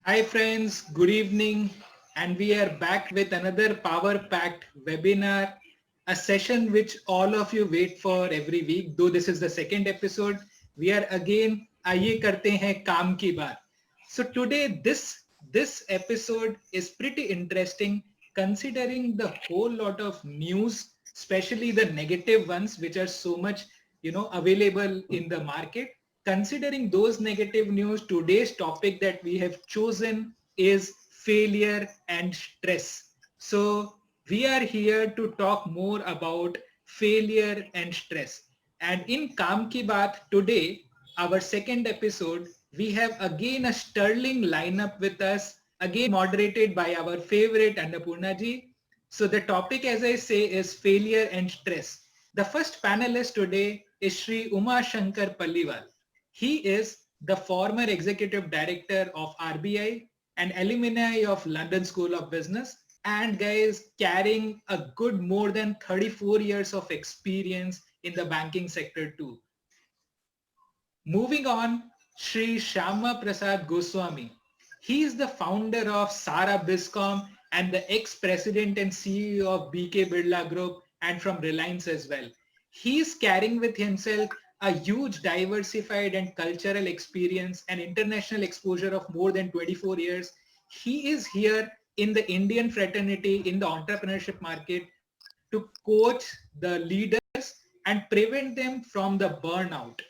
Hi friends, good evening, and we are back with another power-packed webinar, a session which all of you wait for every week. Though this is the second episode, we are again आइए करते हैं काम की बात. So today this episode is pretty interesting considering the whole lot of news, especially the negative ones which are so much available in the market. Considering those negative news, today's topic that we have chosen is failure and stress. So we are here to talk more about failure and stress. And in Kaam Ki Baat today, our second episode, we have again a sterling lineup with us, again moderated by our favorite Annapurna ji. So the topic, as I say, is failure and stress. The first panelist today is Shri Uma Shankar Paliwal. He is the former executive director of RBI, an alumni of London School of Business, and guys carrying a good more than 34 years of experience in the banking sector too. Moving on, Sri Shyama Prasad Goswami. He is the founder of Sara Biscom and the ex-president and CEO of BK Birla Group and from Reliance as well. He is carrying with himself a huge diversified and cultural experience and international exposure of more than 24 years. He is here in the Indian fraternity in the entrepreneurship market to coach the leaders and prevent them from the burnout.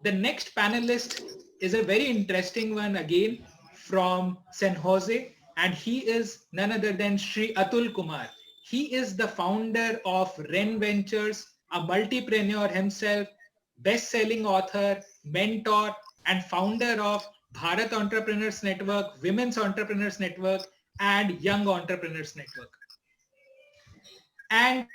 The next panelist is a very interesting one again from San Jose, and he is none other than Sri Atul Kumar. He is the founder of Ren Ventures, a multipreneur himself, best-selling author, mentor, and founder of Bharat Entrepreneurs Network, Women's Entrepreneurs Network, and Young Entrepreneurs Network. And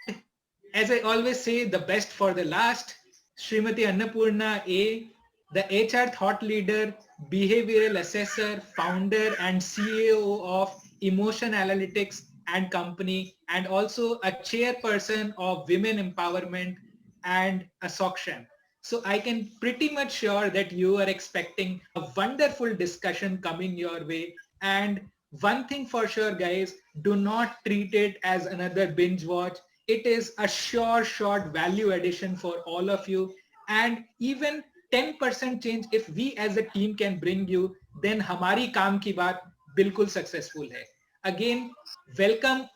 as I always say, the best for the last, Smt Annapurna A, the HR thought leader, behavioral assessor, founder and CEO of Emotionalytics and company, and also a chairperson of women empowerment and a Sokshan. So I can pretty much sure that you are expecting a wonderful discussion coming your way. And one thing for sure, guys, do not treat it as another binge watch. It is a sure short value addition for all of you. And even 10% change if we as a team can bring you, then हमारी काम की बात बिल्कुल successful है. Again, welcome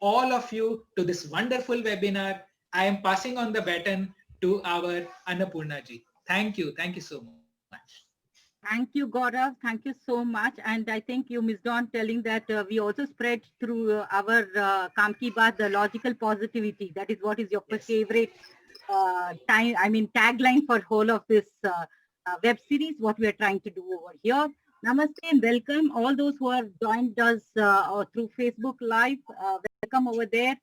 all of you to this wonderful webinar. I am passing on the baton to our Annapurna ji. Thank you. Thank you so much. Thank you, Gaurav. Thank you so much. And I think you missed on telling that we also spread through our Kaam Ki Baat, the logical positivity. That is what is your Yes. favorite tagline for whole of this web series, what we are trying to do over here. Namaste and welcome all those who have joined us through Facebook Live. Welcome over there.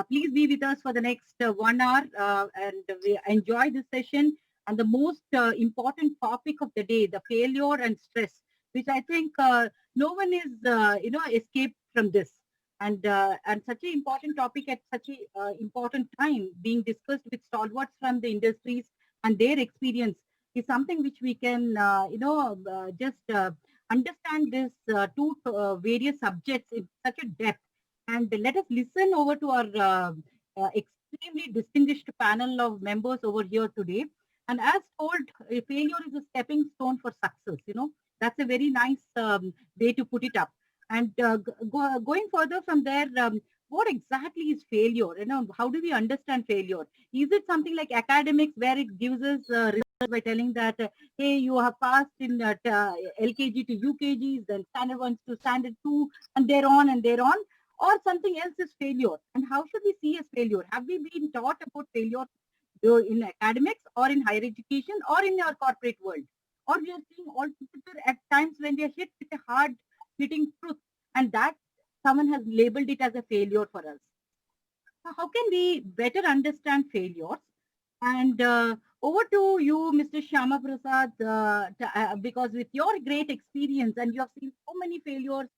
Please be with us for the next 1 hour and we enjoy this session. And the most important topic of the day, the failure and stress, which I think no one is, escaped from this. And such an important topic at such an important time being discussed with stalwarts from the industries and their experience is something which we can, just understand this two various subjects in such a depth. And let us listen over to our extremely distinguished panel of members over here today. And as told, failure is a stepping stone for success. That's a very nice way to put it up. And going further from there, what exactly is failure? How do we understand failure? Is it something like academics where it gives us results by telling that, hey, you have passed in LKG to UKGs, then standard 1 to standard 2, and thereon and thereon? Or something else is failure? And how should we see as failure? Have we been taught about failure in academics or in higher education or in our corporate world? Or we are seeing all together at times when we are hit with a hard hitting truth and that someone has labeled it as a failure for us. So how can we better understand failures? And over to you, Mr. Shyama Prasad, because with your great experience and you have seen so many failures,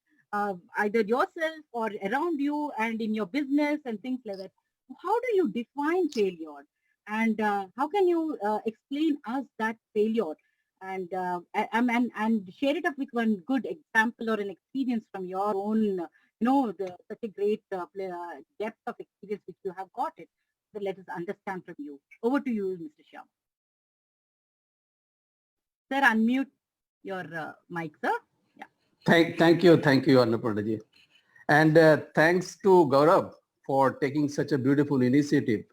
either yourself or around you and in your business and things like that, how do you define failure? And how can you explain us that failure? and share it up with one good example or an experience from your own, such a great depth of experience which you have got it. So let us understand from you. Over to you, Mr. Shyam. Sir, unmute your mic, sir. Yeah. Thank you, Annapurna ji. And thanks to Gaurav for taking such a beautiful initiative,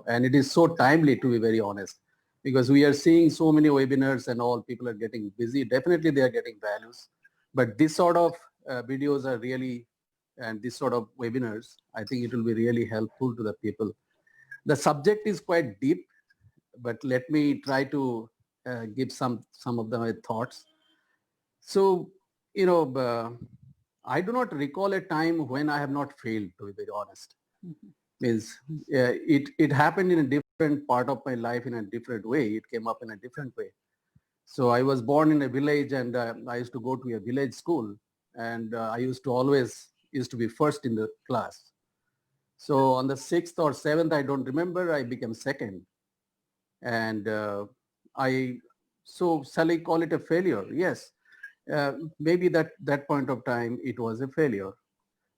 and it is so timely, to be very honest, because we are seeing so many webinars and all, people are getting busy. Definitely they are getting values, but this sort of videos are really, and this sort of webinars, I think it will be really helpful to the people. The subject is quite deep, but let me try to give some of my thoughts. So, I do not recall a time when I have not failed, to be very honest. Mhm. Means it happened in a different part of my life in a different way. It came up in a different way. So I was born in a village, and I used to go to a village school, and I used to be first in the class. So on the 6th or 7th, I don't remember, I became second. And I, so shall I call it a failure? Yes. Maybe that point of time it was a failure.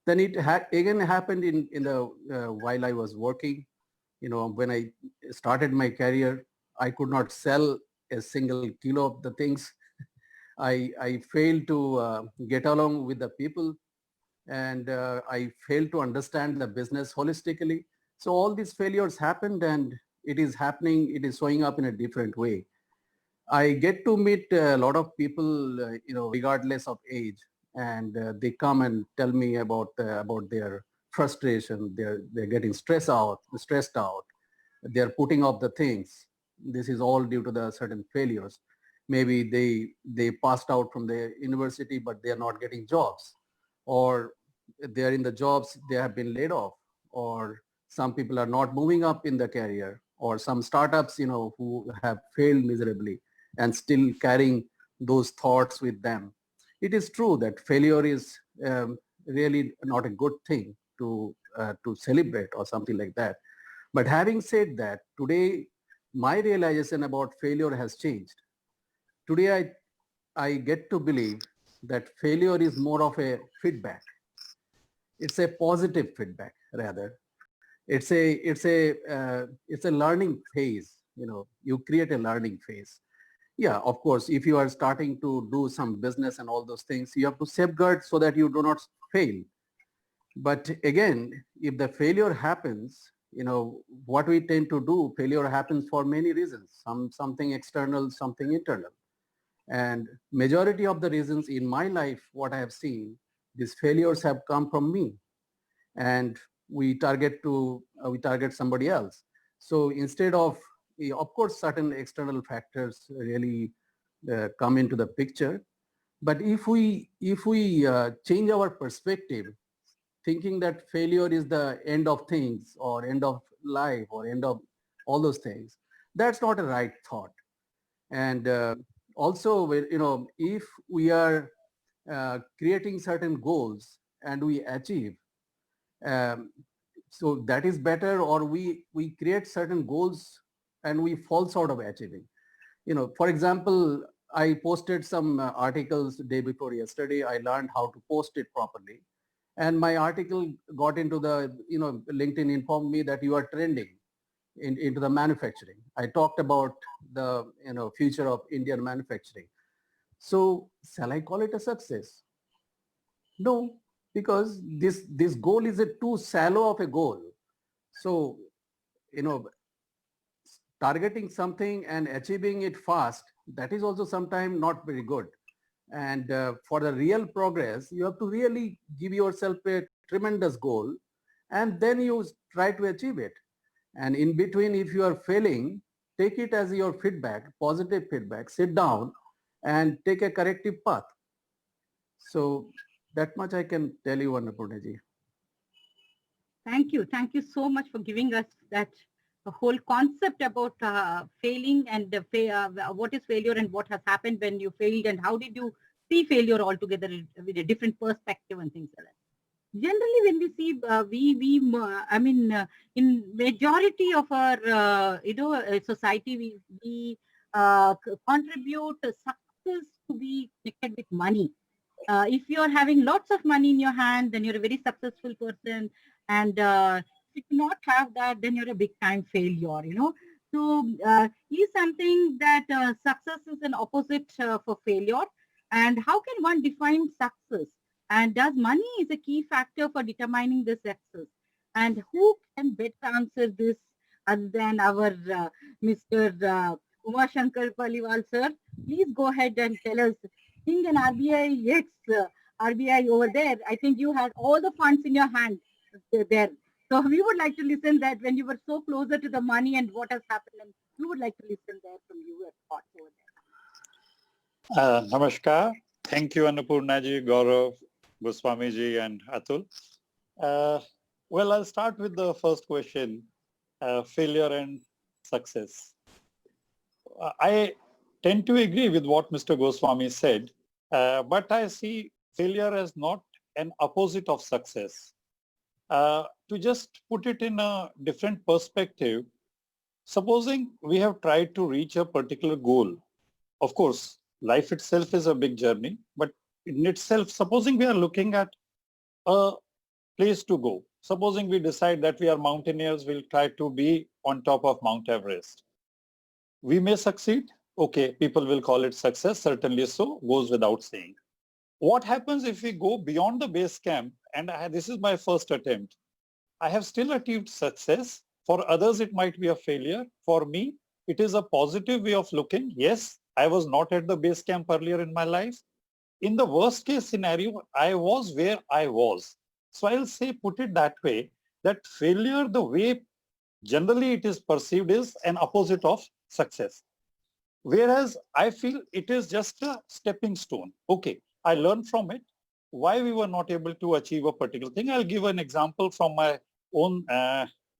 Then it again happened in the while I was working. When I started my career, I could not sell a single kilo of the things. I failed to get along with the people, and I failed to understand the business holistically. So all these failures happened, and it is happening. It is showing up in a different way. I get to meet a lot of people, regardless of age, and they come and tell me about their frustration. They're getting stressed out. They're putting off the things. This is all due to the certain failures. Maybe they passed out from the university, but they are not getting jobs, or they are in the jobs, they have been laid off, or some people are not moving up in the career, or some startups, who have failed miserably and still carrying those thoughts with them. It is true that failure is really not a good thing to celebrate or something like that. But having said that, today my realization about failure has changed. Today I get to believe that failure is more of a feedback. It's a positive feedback rather. It's a learning phase. You create a learning phase. Yeah, of course, if you are starting to do some business and all those things, you have to safeguard so that you do not fail. But again, if the failure happens, what we tend to do, failure happens for many reasons, something external, something internal. And majority of the reasons in my life, what I have seen, these failures have come from me, and we target somebody else. So instead of course, certain external factors really come into the picture. But if we change our perspective, thinking that failure is the end of things or end of life or end of all those things, that's not a right thought. And also, if we are creating certain goals and we achieve, um, so that is better, or we create certain goals and we fall short of achieving. For example, I posted some articles the day before yesterday. I learned how to post it properly, and my article got into the, LinkedIn informed me that you are trending into the manufacturing. I talked about the, future of Indian manufacturing. So shall I call it a success? No, because this goal is a too shallow of a goal. So, you know, targeting something and achieving it fast, that is also sometimes not very good. And for the real progress, you have to really give yourself a tremendous goal, and then you try to achieve it. And in between, if you are failing, take it as your feedback, positive feedback, sit down and take a corrective path. So that much I can tell you, Annapurna ji. Thank you. Thank you so much for giving us that whole concept about failing and what is failure and what has happened when you failed and how did you see failure altogether with a different perspective and things like that. Generally, when we see, I mean, in majority of our, society, we contribute success to be connected with money. If you're having lots of money in your hand, then you're a very successful person. And if you do not have that, then you're a big time failure. So is something that success is an opposite for failure. And how can one define success? And does money is a key factor for determining the success? And who can better answer this other than our Mr. Umar Shankar Paliwal, sir? Please go ahead and tell us being an RBI, RBI over there, I think you had all the funds in your hand there. So we would like to listen that when you were so closer to the money and what has happened, and we would like to listen there from you, your thoughts over there. Namaskar. Thank you, Annapurna ji, Gaurav, Goswami ji, and Atul. Well, I'll start with the first question, failure and success. I tend to agree with what Mr. Goswami said, but I see failure as not an opposite of success. To just put it in a different perspective, supposing we have tried to reach a particular goal. Of course, life itself is a big journey, but in itself, supposing we are looking at a place to go. Supposing we decide that we are mountaineers, we'll try to be on top of Mount Everest. We may succeed. Okay, people will call it success. Certainly so, goes without saying. What happens if we go beyond the base camp? And this is my first attempt. I have still achieved success. For others, it might be a failure. For me, it is a positive way of looking. Yes, I was not at the base camp earlier in my life. In the worst case scenario, I was where I was. So I'll say, put it that way, that failure, the way generally it is perceived, is an opposite of success. Whereas I feel it is just a stepping stone. Okay, I learned from it why we were not able to achieve a particular thing. I'll give an example from my own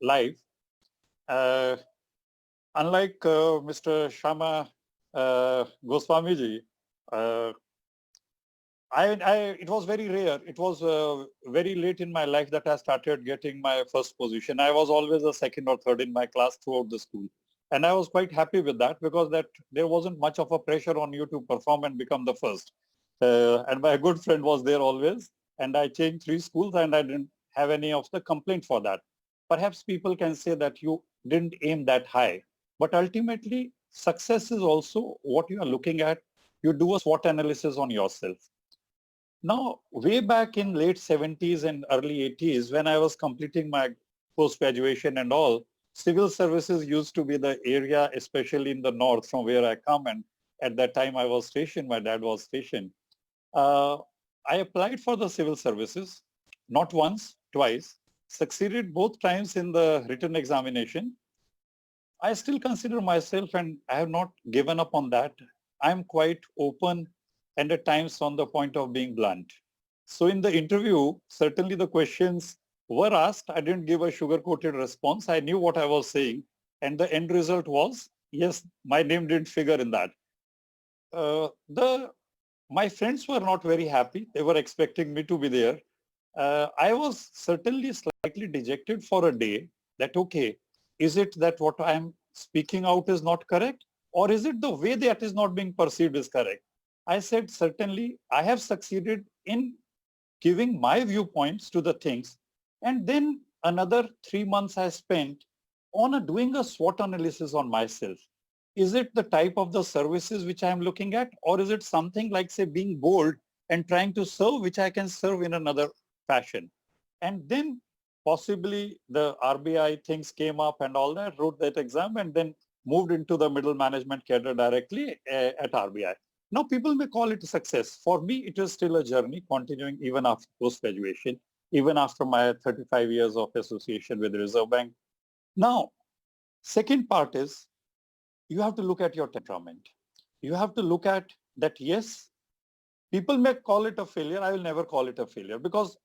life. Unlike Mr. Shyama Goswami ji, it was very rare. It was very late in my life that I started getting my first position. I was always a second or third in my class throughout the school. And I was quite happy with that because there wasn't much of a pressure on you to perform and become the first. And my good friend was there always. And I changed 3 schools and I didn't have any of the complaint for that. Perhaps people can say that you didn't aim that high. But ultimately, success is also what you are looking at. You do a SWOT analysis on yourself. Now, way back in late 70s and early 80s, when I was completing my post-graduation and all, civil services used to be the area, especially in the north from where I come. And at that time I was stationed, my dad was stationed. I applied for the civil services, not once, twice, succeeded both times in the written examination. I still consider myself, and I have not given up on that. I'm quite open and at times on the point of being blunt. So in the interview, certainly the questions were asked. I didn't give a sugar-coated response. I knew what I was saying. And the end result was, yes, my name didn't figure in that. My friends were not very happy. They were expecting me to be there. I was certainly slightly dejected for a day that, okay, is it that what I'm speaking out is not correct? Or is it the way that is not being perceived is correct? I said, certainly, I have succeeded in giving my viewpoints to the things. And then another 3 months I spent on doing a SWOT analysis on myself. Is it the type of the services which I'm looking at? Or is it something like, say, being bold and trying to serve, which I can serve in another fashion? And then possibly the RBI things came up and all that, wrote that exam and then moved into the middle management cadre directly at RBI. Now, people may call it a success. For me, it is still a journey continuing even after post-graduation, even after my 35 years of association with the Reserve Bank. Now, second part is you have to look at your temperament. You have to look at that, yes, people may call it a failure. I will never call it a failure because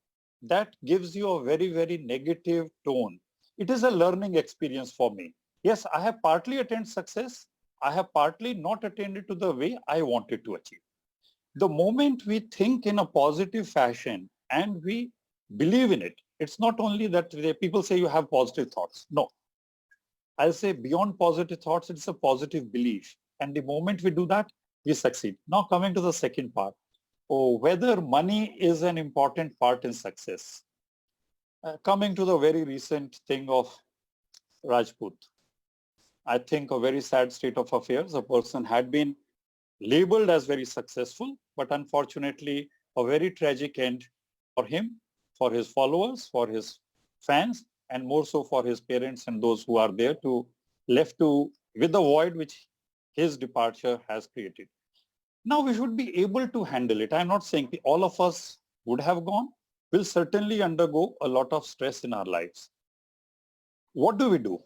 that gives you a very, very negative tone. It is a learning experience for me. Yes, I have partly attained success. I have partly not attained it to the way I wanted to achieve. The moment we think in a positive fashion and we believe in it, it's not only that people say you have positive thoughts. No, I'll say beyond positive thoughts, it's a positive belief. And the moment we do that, we succeed. Now coming to the second part, whether money is an important part in success. Coming to the very recent thing of Rajput, I think a very sad state of affairs. A person had been labeled as very successful, but unfortunately a very tragic end for him, for his followers, for his fans, and more so for his parents and those who are there to left to with the void which his departure has created. Now we should be able to handle it. I'm not saying all of us would have gone. We'll certainly undergo a lot of stress in our lives. What do we do?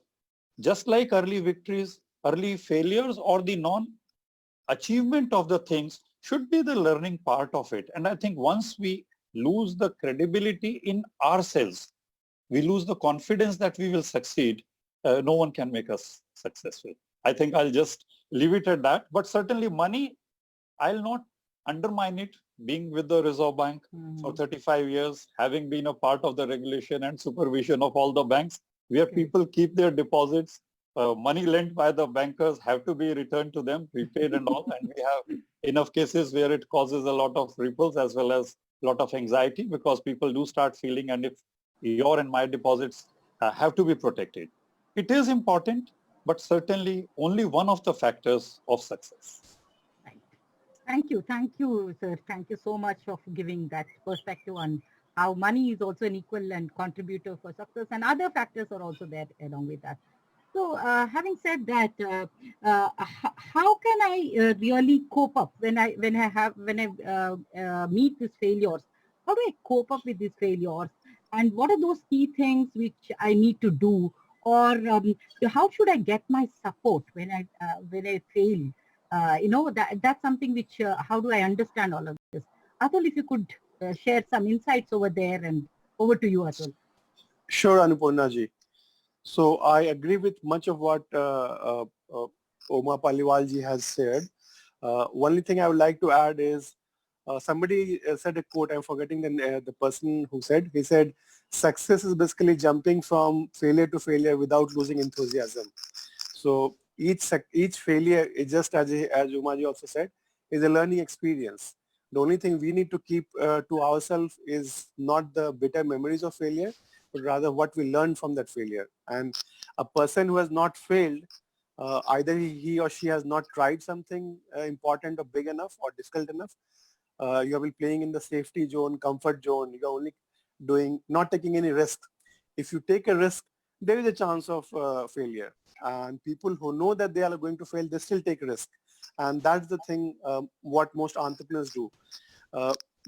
Just like early victories, early failures or the non-achievement of the things should be the learning part of it. And I think once we lose the credibility in ourselves, we lose the confidence that we will succeed, no one can make us successful. I think I'll just leave it at that. But certainly money, I'll not undermine it. Being with the Reserve Bank for 35 years, having been a part of the regulation and supervision of all the banks, where people keep their deposits, money lent by the bankers have to be returned to them, prepaid and all. And we have enough cases where it causes a lot of ripples as well as a lot of anxiety because people do start feeling, and if your and my deposits have to be protected. It is important, but certainly only one of the factors of success. Thank you, sir. Thank you so much for giving that perspective on how money is also an equal and contributor for success, and other factors are also there along with that. So, having said that, how can I really cope up when I meet these failures? How do I cope up with these failures? And what are those key things which I need to do, or how should I get my support when I fail? That's something which, how do I understand all of this? Atul, if you could share some insights over there, and over to you, Atul. Sure, Annapurna ji. So I agree with much of what Oma Paliwal ji has said. Only thing I would like to add is somebody said a quote, I'm forgetting the person who said, he said, success is basically jumping from failure to failure without losing enthusiasm. So each failure is just as Umaji also said, is a learning experience. The only thing we need to keep to ourselves is not the bitter memories of failure, but rather what we learn from that failure. And a person who has not failed, either he or she has not tried something important or big enough or difficult enough. You have been playing in the safety zone, comfort zone. You're only not taking any risk. If you take a risk, there is a chance of failure. And people who know that they are going to fail, they still take risk. And that's the thing, what most entrepreneurs do.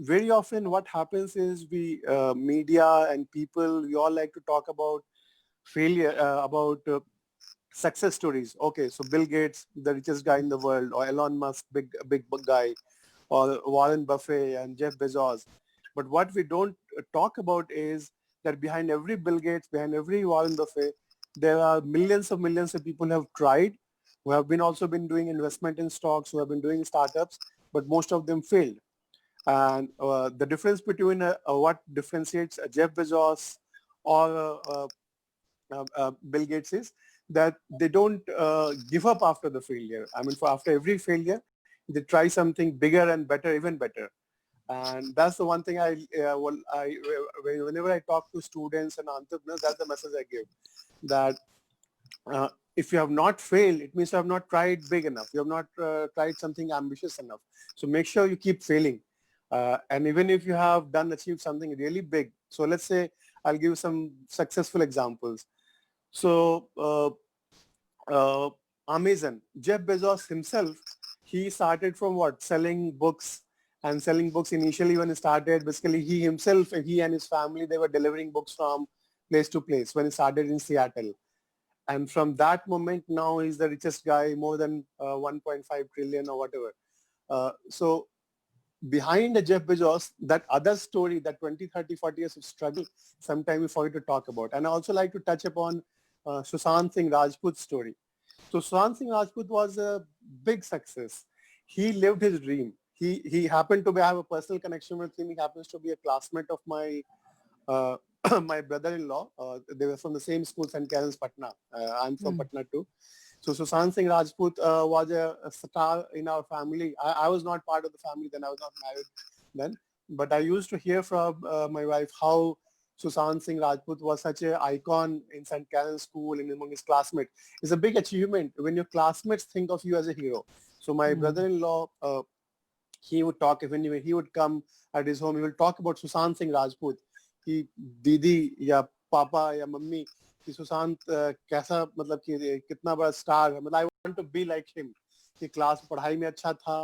Very often what happens is we, media and people, we all like to talk about failure, about success stories. Okay, so Bill Gates, the richest guy in the world, or Elon Musk, big guy, or Warren Buffett and Jeff Bezos. But what we don't talk about is that behind every Bill Gates, behind every Warren Buffett, there are millions of people who have tried, who have also been doing investment in stocks, who have been doing startups, but most of them failed. And the difference between what differentiates Jeff Bezos or Bill Gates is that they don't give up after the failure. I mean, after every failure, they try something bigger and better, even better. And that's the one thing whenever I talk to students and entrepreneurs, that's the message I give, that if you have not failed, it means you have not tried big enough. You have not tried something ambitious enough. So make sure you keep failing. And even if you have achieved something really big. So let's say, I'll give you some successful examples. So Amazon, Jeff Bezos himself, he started from what? Selling books. And selling books initially when he started, basically he and his family, they were delivering books from place to place when he started in Seattle. And from that moment, now he's the richest guy, more than 1.5 trillion or whatever. So behind the Jeff Bezos, that other story, that 20, 30, 40 years of struggle, sometimes we forget to talk about. And I also like to touch upon Sushant Singh Rajput's story. So Sushant Singh Rajput was a big success. He lived his dream. He happened to have a personal connection with him. He happens to be a classmate of my my brother-in-law. They were from the same school, St. Karen's, Patna. I'm from Patna too. So Sushant Singh Rajput was a star in our family. I was not part of the family then. I was not married then. But I used to hear from my wife how Sushant Singh Rajput was such an icon in St. Karen's school and among his classmates. It's a big achievement when your classmates think of you as a hero. So my brother-in-law, he would talk, when he would come at his home, he will talk about Sushant Singh Rajput, कि दीदी या पापा या mummy कि सुशांत कैसा मतलब कि कितना बड़ा स्टार है, मतलब I want to be like him, कि क्लास पढ़ाई में अच्छा था,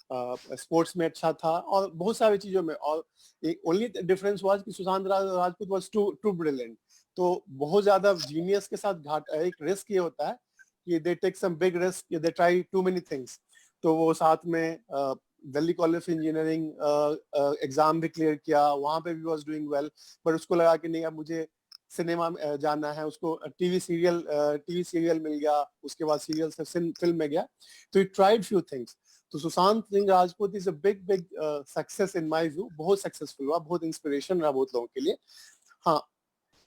स्पोर्ट्स में अच्छा था और बहुत सारी चीजों में, और एक ओनली डिफरेंस वाज कि Sushant Rajput was too brilliant. तो बहुत ज्यादा जीनियस के साथ एक रिस्क ये होता है कि they take some big risk, they try too many things. तो वो साथ में Delhi college of engineering exam भी क्लियर किया, वहां पे भी वाज डूइंग वेल, बट उसको लगा कि नहीं अब मुझे सिनेमा में जाना है, उसको टीवी सीरियल मिल गया, उसके बाद सीरियल से फिल्म में गया. तो ही ट्राइड फ्यू थिंग्स. तो Sushant Singh Rajput is a big success in my view, बहुत सक्सेसफुल हुआ, बहुत इंस्पिरेशन रहा बहुत लोगों के लिए. हाँ,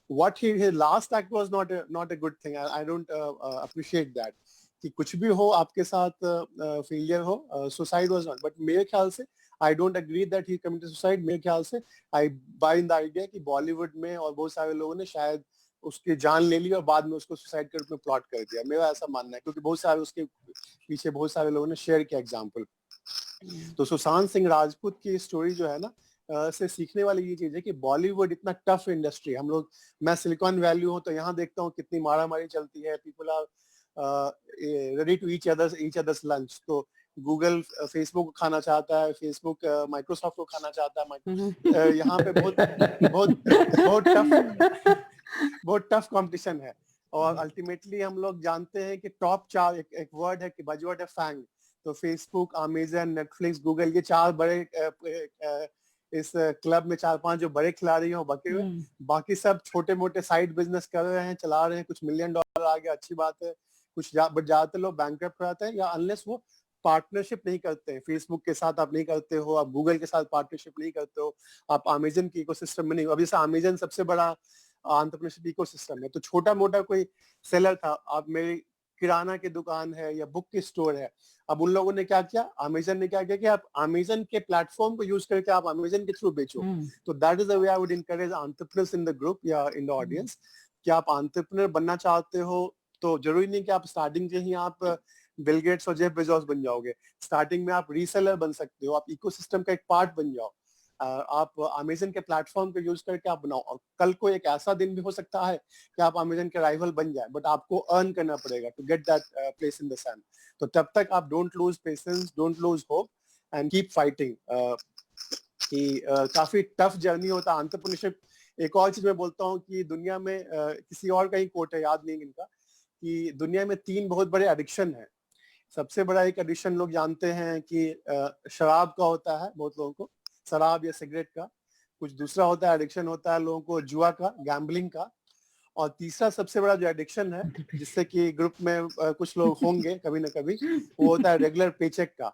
what his last act was not a good thing. I don't appreciate that. कि कुछ भी हो आपके साथ फेलियर हो, सुसाइड वाज नॉट, बट मेरे ख्याल से I don't agree that he committed suicide. मेरे ख्याल से I buy in the idea कि बॉलीवुड में और बहुत सारे लोगों ने शायद उसकी जान ले ली और बाद में उसको सुसाइड के रूप में प्लॉट कर दिया. मेरा ऐसा मानना है, क्योंकि बहुत सारे उसके पीछे बहुत सारे लोगों ने शेयर किया एग्जाम्पल. तो सुशांत सिंह राजपूत की स्टोरी जो है ना, से सीखने वाली ये चीज है कि बॉलीवुड इतना टफ इंडस्ट्री, हम लोग, मैं सिलिकॉन वैली हूँ तो यहाँ देखता हूँ कितनी मारामारी चलती है, people are ready to each others lunch. तो गूगल फेसबुक को खाना चाहता है, फेसबुक माइक्रोसॉफ्ट को खाना चाहता है. यहाँ पे बहुत टफ कंपटीशन है. और अल्टीमेटली हम लोग जानते हैं कि टॉप 4 एक वर्ड है कि बजवर्ड है फैंग. तो फेसबुक, अमेजन, नेटफ्लिक्स, गूगल, ये 4 बड़े इस क्लब में 4-5 जो बड़े खिलाड़ी हैं बके हुए, बाकी सब छोटे मोटे साइड बिजनेस कर रहे हैं, चला रहे हैं. कुछ $1 मिलियन आ गया, अच्छी बात है. बट ज्यादातर लोग बैंकरप्ट रहते हैं, या अनलेस वो पार्टनरशिप नहीं करते हैं. फेसबुक के साथ आप नहीं करते हो, आप गूगल के साथ पार्टनरशिप नहीं करते हो, आप अमेजन की इकोसिस्टम में नहीं हो. अब जैसे अमेजन सबसे बड़ा एंटरप्रेन्योरशिप इकोसिस्टम है, तो छोटा मोटा कोई सेलर था, आप मेरी किराना की दुकान है या बुक की स्टोर है, अब उन लोगों ने क्या किया, अमेजन ने क्या किया कि आप अमेजन के प्लेटफॉर्म को यूज करके आप अमेजन के थ्रू बेचो. तो that is the way I would encourage entrepreneurs in the group या इन द ऑडियंस, कि आप एंटरप्रेन्योर बनना चाहते हो तो जरूरी नहीं कि आप स्टार्टिंग से ही आप बिल गेट्स और जेफ बेजोस बन जाओगे. स्टार्टिंग में आप रीसेलर बन सकते हो, आप इकोसिस्टम का एक पार्ट बन जाओ, आप अमेजन के प्लेटफॉर्म को यूज करके आप बनाओ. और कल को एक ऐसा दिन भी हो सकता है कि आप अमेजन के राइवल बन जाए, बट आपको अर्न करना पड़ेगा to get that place in the sun. तो तब तक आप don't lose patience, don't lose hope and keep fighting. कि काफी टफ जर्नी होता है एंटरप्रेन्योरशिप. एक और चीज मैं बोलता हूँ कि दुनिया में किसी और का ही कोट है, याद नहीं इनका, कि दुनिया में 3 बहुत बड़े एडिक्शन है. सबसे बड़ा एक एडिक्शन लोग जानते हैं कि शराब का होता है बहुत लोगों को, शराब या सिगरेट का. कुछ दूसरा होता है एडिक्शन होता है लोगों को जुआ का, गैम्बलिंग का. और तीसरा सबसे बड़ा जो एडिक्शन है, जिससे कि ग्रुप में कुछ लोग होंगे कभी ना कभी, वो होता है रेगुलर पेचेक का.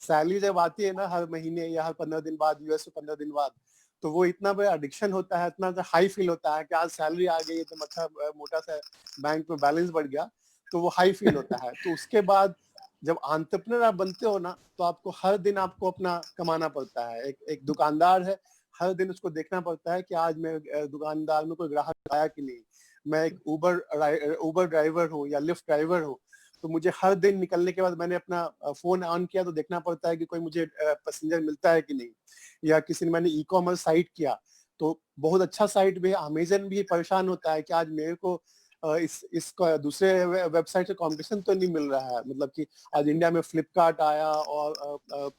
सैलरी जब आती है ना हर महीने या हर 15 दिन बाद, यूएस में 15 दिन बाद, तो वो इतना बड़ा एडिक्शन होता है, इतना हाई फील होता है कि आज सैलरी आ गई तो अच्छा मोटा सा बैंक में बैलेंस बढ़ गया, तो वो हाई फील होता है. तो उसके बाद जब एंटरप्रेन्योर आप बनते हो ना, तो आपको हर दिन आपको अपना कमाना पड़ता है. एक दुकानदार है, हर दिन उसको देखना पड़ता है कि आज मैं दुकानदार में कोई ग्राहक आया कि नहीं. मैं एक उबर ड्राइवर हूँ या लिफ्ट ड्राइवर हूँ, तो मुझे हर दिन निकलने के बाद मैंने अपना फोन ऑन किया तो देखना पड़ता है कि कोई मुझे पैसेंजर मिलता है कि नहीं. या किसी ने, मैंने ई कॉमर्स साइट किया तो बहुत अच्छा साइट भी है, अमेजन भी परेशान होता है कि आज मेरे को इस दूसरे वेबसाइट से कंपटीशन तो नहीं मिल रहा है. मतलब कि आज इंडिया में फ्लिपकार्ट आया और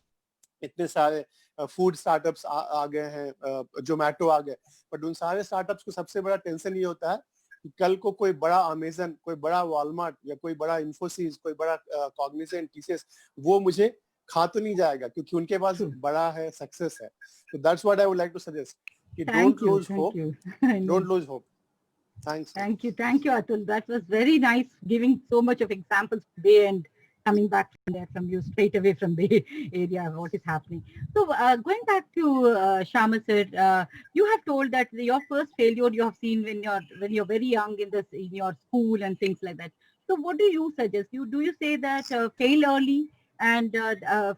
इतने सारे फूड स्टार्टअप्स आ गए हैं, जोमेटो आ गए, बट उन सारे स्टार्टअप्स को सबसे बड़ा टेंशन ये होता है कि कल को कोई बड़ा अमेजन, कोई बड़ा वॉलमार्ट या कोई बड़ा इन्फोसिस, कोई बड़ा कॉग्निजेंट, टीसीएस, वो मुझे खा तो नहीं जाएगा, क्योंकि उनके पास बड़ा है, सक्सेस है. तो that's what I would like to suggest, कि don't lose hope, don't lose hope. Thanks. Thank you, Atul. That was very nice, giving so much of examples today and coming back from there, from you straight away from the area, what is happening. So going back to Shyama sir, you have told that your first failure you have seen when you're very young in your school and things like that. So what do you suggest? Do you say that fail early, and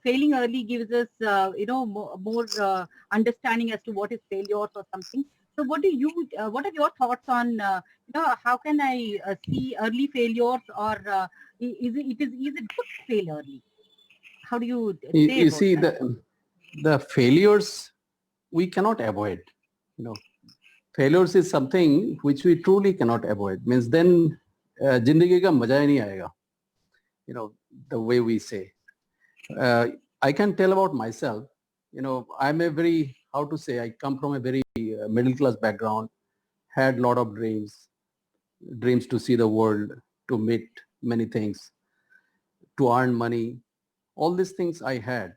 failing early gives us more understanding as to what is failures or something? So what are your thoughts on how can I see early failures, or is it good to fail early? How do you say You about see, that? the failures we cannot avoid. You know, failures is something which we truly cannot avoid. Means then जिंदगी का मजा ही नहीं आएगा. You know, the way we say. I can tell about myself. You know, I'm a very, how to say, I come from a very middle class background, had lot of dreams to see the world, to meet many things, to earn money, all these things I had.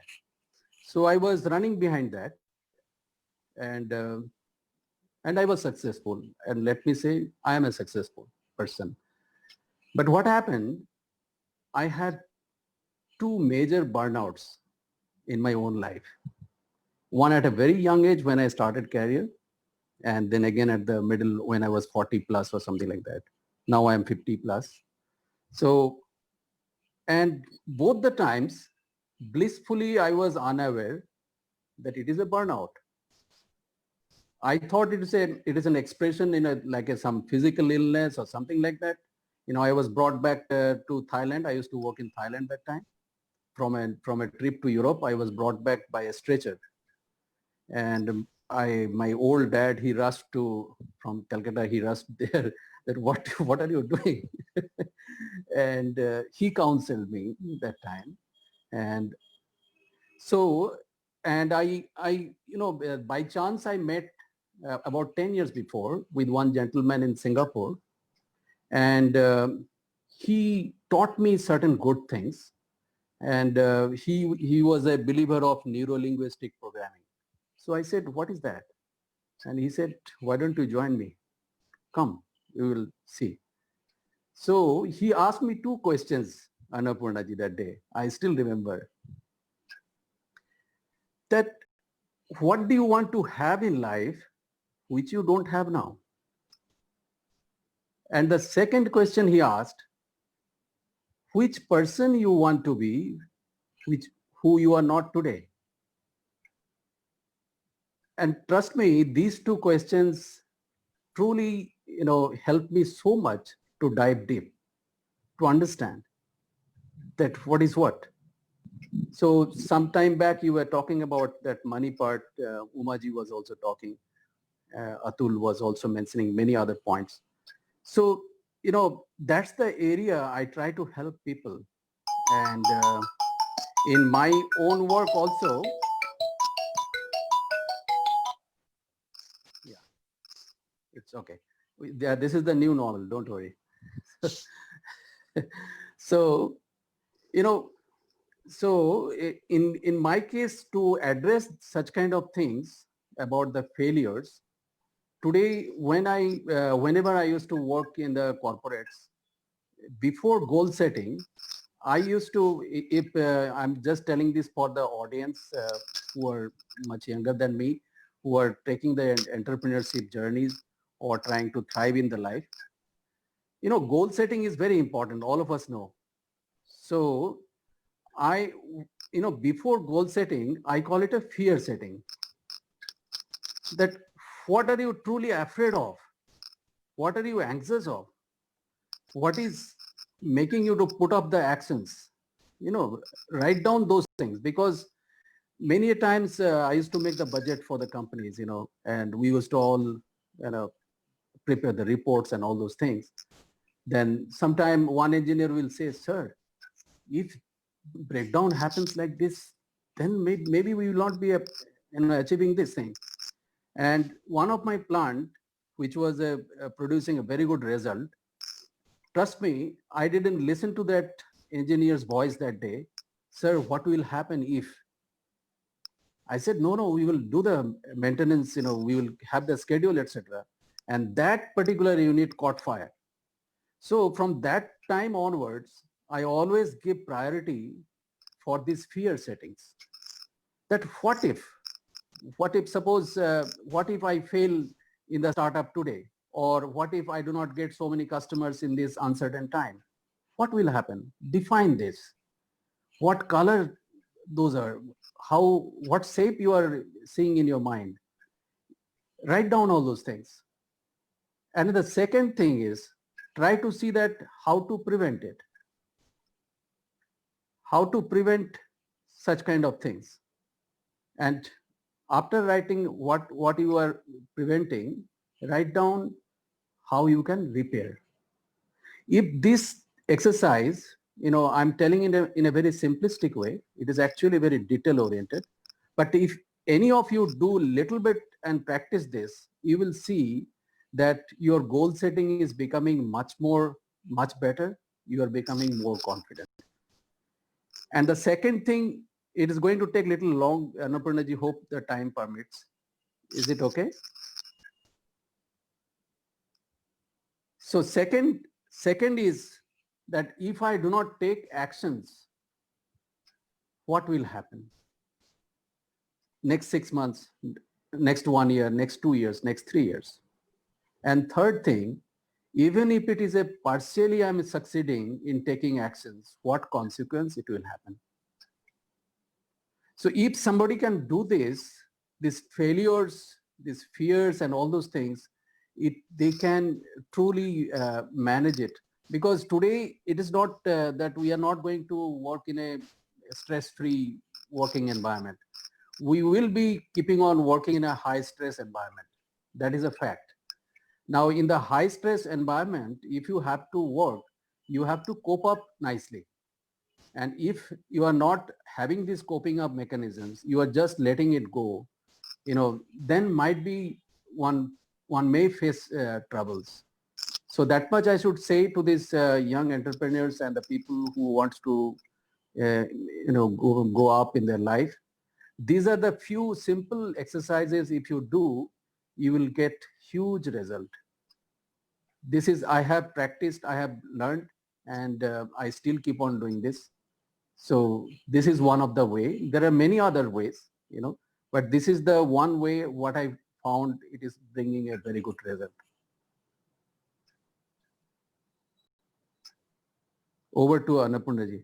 So I was running behind that, and and I was successful. And let me say, I am a successful person. But what happened, I had two major burnouts in my own life. One at a very young age when I started career, and then again at the middle when I was 40 plus or something like that. Now I am 50 plus. So, and both the times, blissfully, I was unaware that it is a burnout. I thought it is an expression in some physical illness or something like that. You know, I was brought back to Thailand. I used to work in Thailand that time. From a trip to Europe, I was brought back by a stretcher. And my old dad, he rushed from Calcutta, he rushed there that what are you doing? And he counseled me that time. And so, and by chance I met about 10 years before with one gentleman in Singapore, and he taught me certain good things. And he was a believer of neuro-linguistic programming. So I said, what is that? And he said, why don't you join me? Come, you will see. So he asked me two questions, Annapurna ji, that day. I still remember that. What do you want to have in life which you don't have now? And the second question he asked, which person you want to be, who you are not today? And trust me, these two questions truly, helped me so much to dive deep, to understand that what is what. So some time back you were talking about that money part. Umaji was also talking. Atul was also mentioning many other points. So, that's the area I try to help people. And in my own work also, yeah, it's okay. This is the new normal, don't worry. So, so in my case, to address such kind of things about the failures, today whenever I used to work in the corporates, before goal setting, I used to, if I'm just telling this for the audience who are much younger than me, who are taking the entrepreneurship journeys or trying to thrive in the life, goal setting is very important. All of us know. So before goal setting, I call it a fear setting. That what are you truly afraid of? What are you anxious of? What is making you to put up the actions? Write down those things, because many times I used to make the budget for the companies, and we used to all, prepare the reports and all those things. Then sometime one engineer will say, sir, if breakdown happens like this, then maybe we will not be achieving this thing. And one of my plant, which was producing a very good result, trust me, I didn't listen to that engineer's voice that day. Sir, what will happen if? I said, no, we will do the maintenance, we will have the schedule, etc. And that particular unit caught fire. So from that time onwards, I always give priority for these fear settings. That what if suppose, what if I fail in the startup today? Or what if I do not get so many customers in this uncertain time? what will happen? Define this. What color those are? How, what shape you are seeing in your mind? Write down all those things. And the second thing is try to see that how to prevent it. How to prevent such kind of things. And after writing what you are preventing, write down how you can repair. If this exercise, I'm telling in a very simplistic way, it is actually very detail oriented. But if any of you do little bit and practice this, you will see that your goal setting is becoming much better. You are becoming more confident. And the second thing, it is going to take little long, Annapurna ji, hope the time permits. Is it okay? So second is that if I do not take actions, what will happen? Next 6 months, next 1 year, next 2 years, next 3 years. And third thing, even if it is a partially I'm succeeding in taking actions, what consequence it will happen? So if somebody can do this, these failures, these fears and all those things, they can truly manage it. Because today it is not that we are not going to work in a stress-free working environment. We will be keeping on working in a high-stress environment. That is a fact. Now in the high-stress environment, if you have to work, you have to cope up nicely. And if you are not having these coping up mechanisms, you are just letting it go, then might be one may face troubles. So that much I should say to these young entrepreneurs and the people who wants to, go up in their life. These are the few simple exercises. If you do, you will get huge result. This is, I have practiced, I have learned, and I still keep on doing this. So this is one of the way. There are many other ways, but this is the one way what I found it is bringing a very good result. Over to Annapurna ji.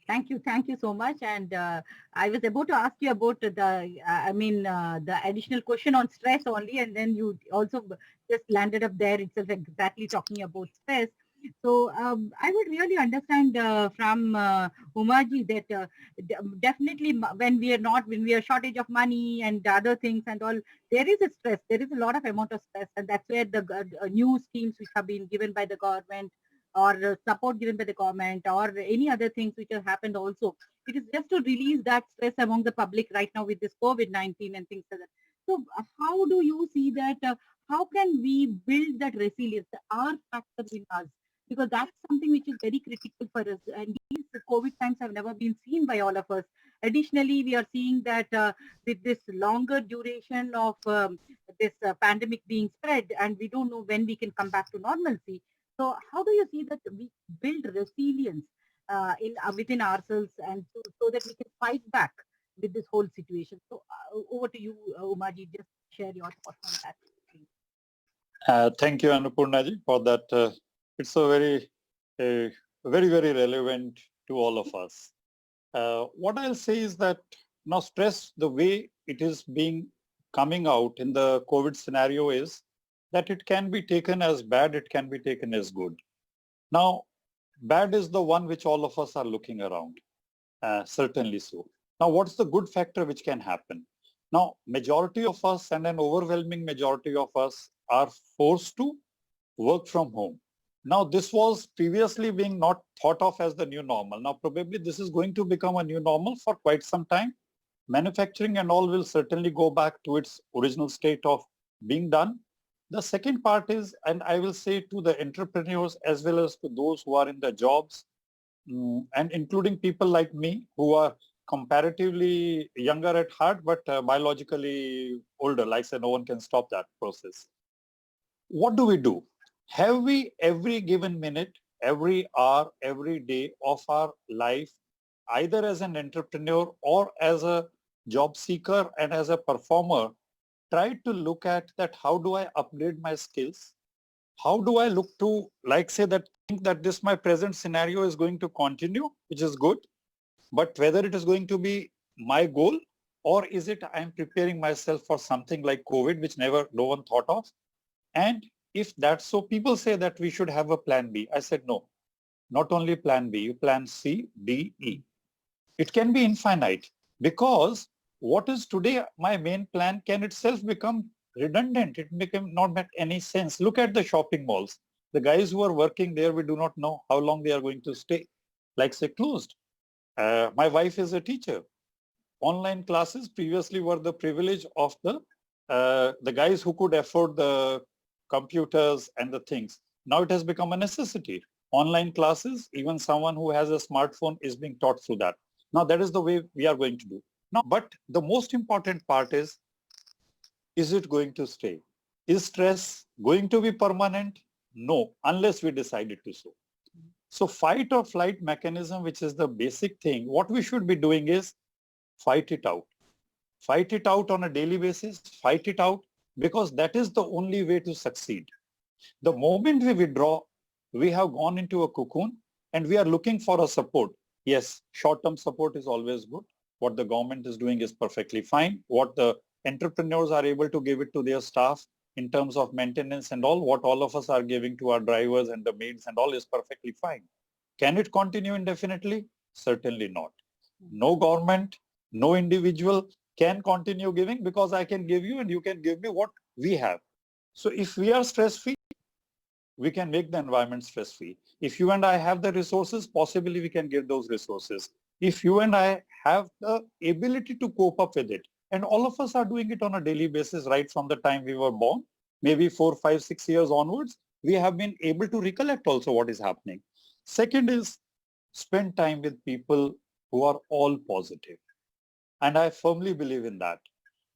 Thank you so much. And I was about to ask you about the additional question on stress only, and then you also just landed up there itself exactly talking about stress. So I would really understand from Umaji that definitely when we are shortage of money and other things and all, there is a stress. There is a lot of amount of stress, and that's where the new schemes which have been given by the government or support given by the government or any other things which have happened also. It is just to release that stress among the public right now with this COVID-19 and things like that. So how do you see that? How can we build that resilience, the R factor in us? Because that's something which is very critical for us. And these COVID times have never been seen by all of us. Additionally, we are seeing that with this longer duration of this pandemic being spread, and we don't know when we can come back to normalcy. So how do you see that we build resilience within ourselves and so that we can fight back with this whole situation? So over to you, Umaji, just share your thoughts on that, please. Thank you, Annapurna ji, for that. It's a very, very relevant to all of us. What I'll say is that now stress, the way it is being coming out in the COVID scenario is that it can be taken as bad, it can be taken as good. Now, bad is the one which all of us are looking around, certainly so. Now, what's the good factor which can happen? Now, majority of us and an overwhelming majority of us are forced to work from home. Now, this was previously being not thought of as the new normal. Now, probably this is going to become a new normal for quite some time. Manufacturing and all will certainly go back to its original state of being done. The second part is, and I will say to the entrepreneurs as well as to those who are in the jobs, and including people like me who are comparatively younger at heart, but biologically older. Like I said, no one can stop that process. What do? Have we every given minute, every hour, every day of our life, either as an entrepreneur or as a job seeker and as a performer, try to look at that how do I upgrade my skills? how do I look to, like, say that, think that this my present scenario is going to continue, which is good, but whether it is going to be my goal, or is it I'm preparing myself for something like COVID, which no one thought of. And if that's so, people say that we should have a plan B. I said, no, not only plan B, you plan C, D, E. It can be infinite, because what is today my main plan can itself become redundant. It become not make any sense. Look at the shopping malls. The guys who are working there, we do not know how long they are going to stay. Like say closed. My wife is a teacher. Online classes previously were the privilege of the guys who could afford the computers and the things. Now it has become a necessity. Online classes, even someone who has a smartphone is being taught through that. Now that is the way we are going to do. Now, but the most important part is it going to stay? Is stress going to be permanent? No, unless we decided to so. So fight or flight mechanism, which is the basic thing, what we should be doing is fight it out. Fight it out on a daily basis, fight it out, because that is the only way to succeed. The moment we withdraw, we have gone into a cocoon and we are looking for a support. Yes, short-term support is always good. What the government is doing is perfectly fine. What the entrepreneurs are able to give it to their staff in terms of maintenance and all, what all of us are giving to our drivers and the maids and all is perfectly fine. Can it continue indefinitely? Certainly not. No government, no individual can continue giving, because I can give you and you can give me what we have. So if we are stress-free, we can make the environment stress-free. If you and I have the resources, possibly we can give those resources. If you and I have the ability to cope up with it, and all of us are doing it on a daily basis right from the time we were born, maybe 4, 5, 6 years onwards, we have been able to recollect also what is happening. Second is spend time with people who are all positive. And I firmly believe in that.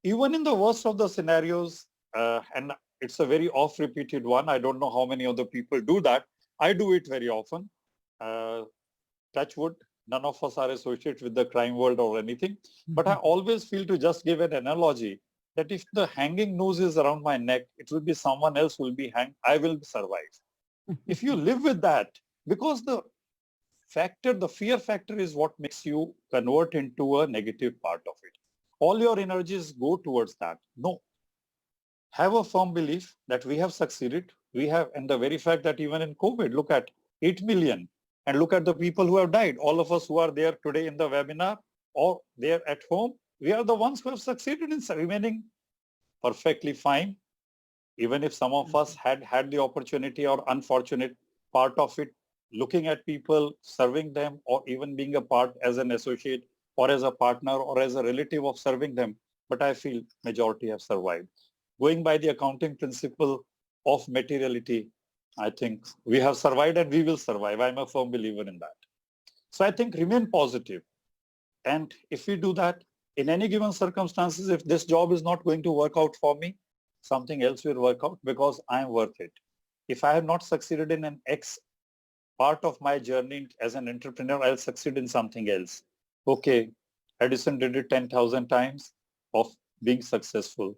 Even in the worst of the scenarios, and it's a very oft-repeated one. I don't know how many other people do that. I do it very often. Touch wood, none of us are associated with the crime world or anything. But I always feel, to just give an analogy, that if the hanging noose is around my neck, it will be someone else who will be hanged. I will survive. If you live with that, because the fear factor is what makes you convert into a negative part of it. All your energies go towards that. No. Have a firm belief that we have succeeded. We have, and the very fact that even in COVID, look at 8 million and look at the people who have died. All of us who are there today in the webinar or there at home, we are the ones who have succeeded in remaining perfectly fine. Even if some of us had the opportunity or unfortunate part of it, looking at people, serving them, or even being a part as an associate or as a partner or as a relative of serving them. But I feel majority have survived. Going by the accounting principle of materiality, I think we have survived and we will survive. I'm a firm believer in that. So I think remain positive. And if we do that, in any given circumstances, if this job is not going to work out for me, something else will work out, because I am worth it. If I have not succeeded in an X part of my journey as an entrepreneur, I'll succeed in something else. Okay, Edison did it 10,000 times of being successful.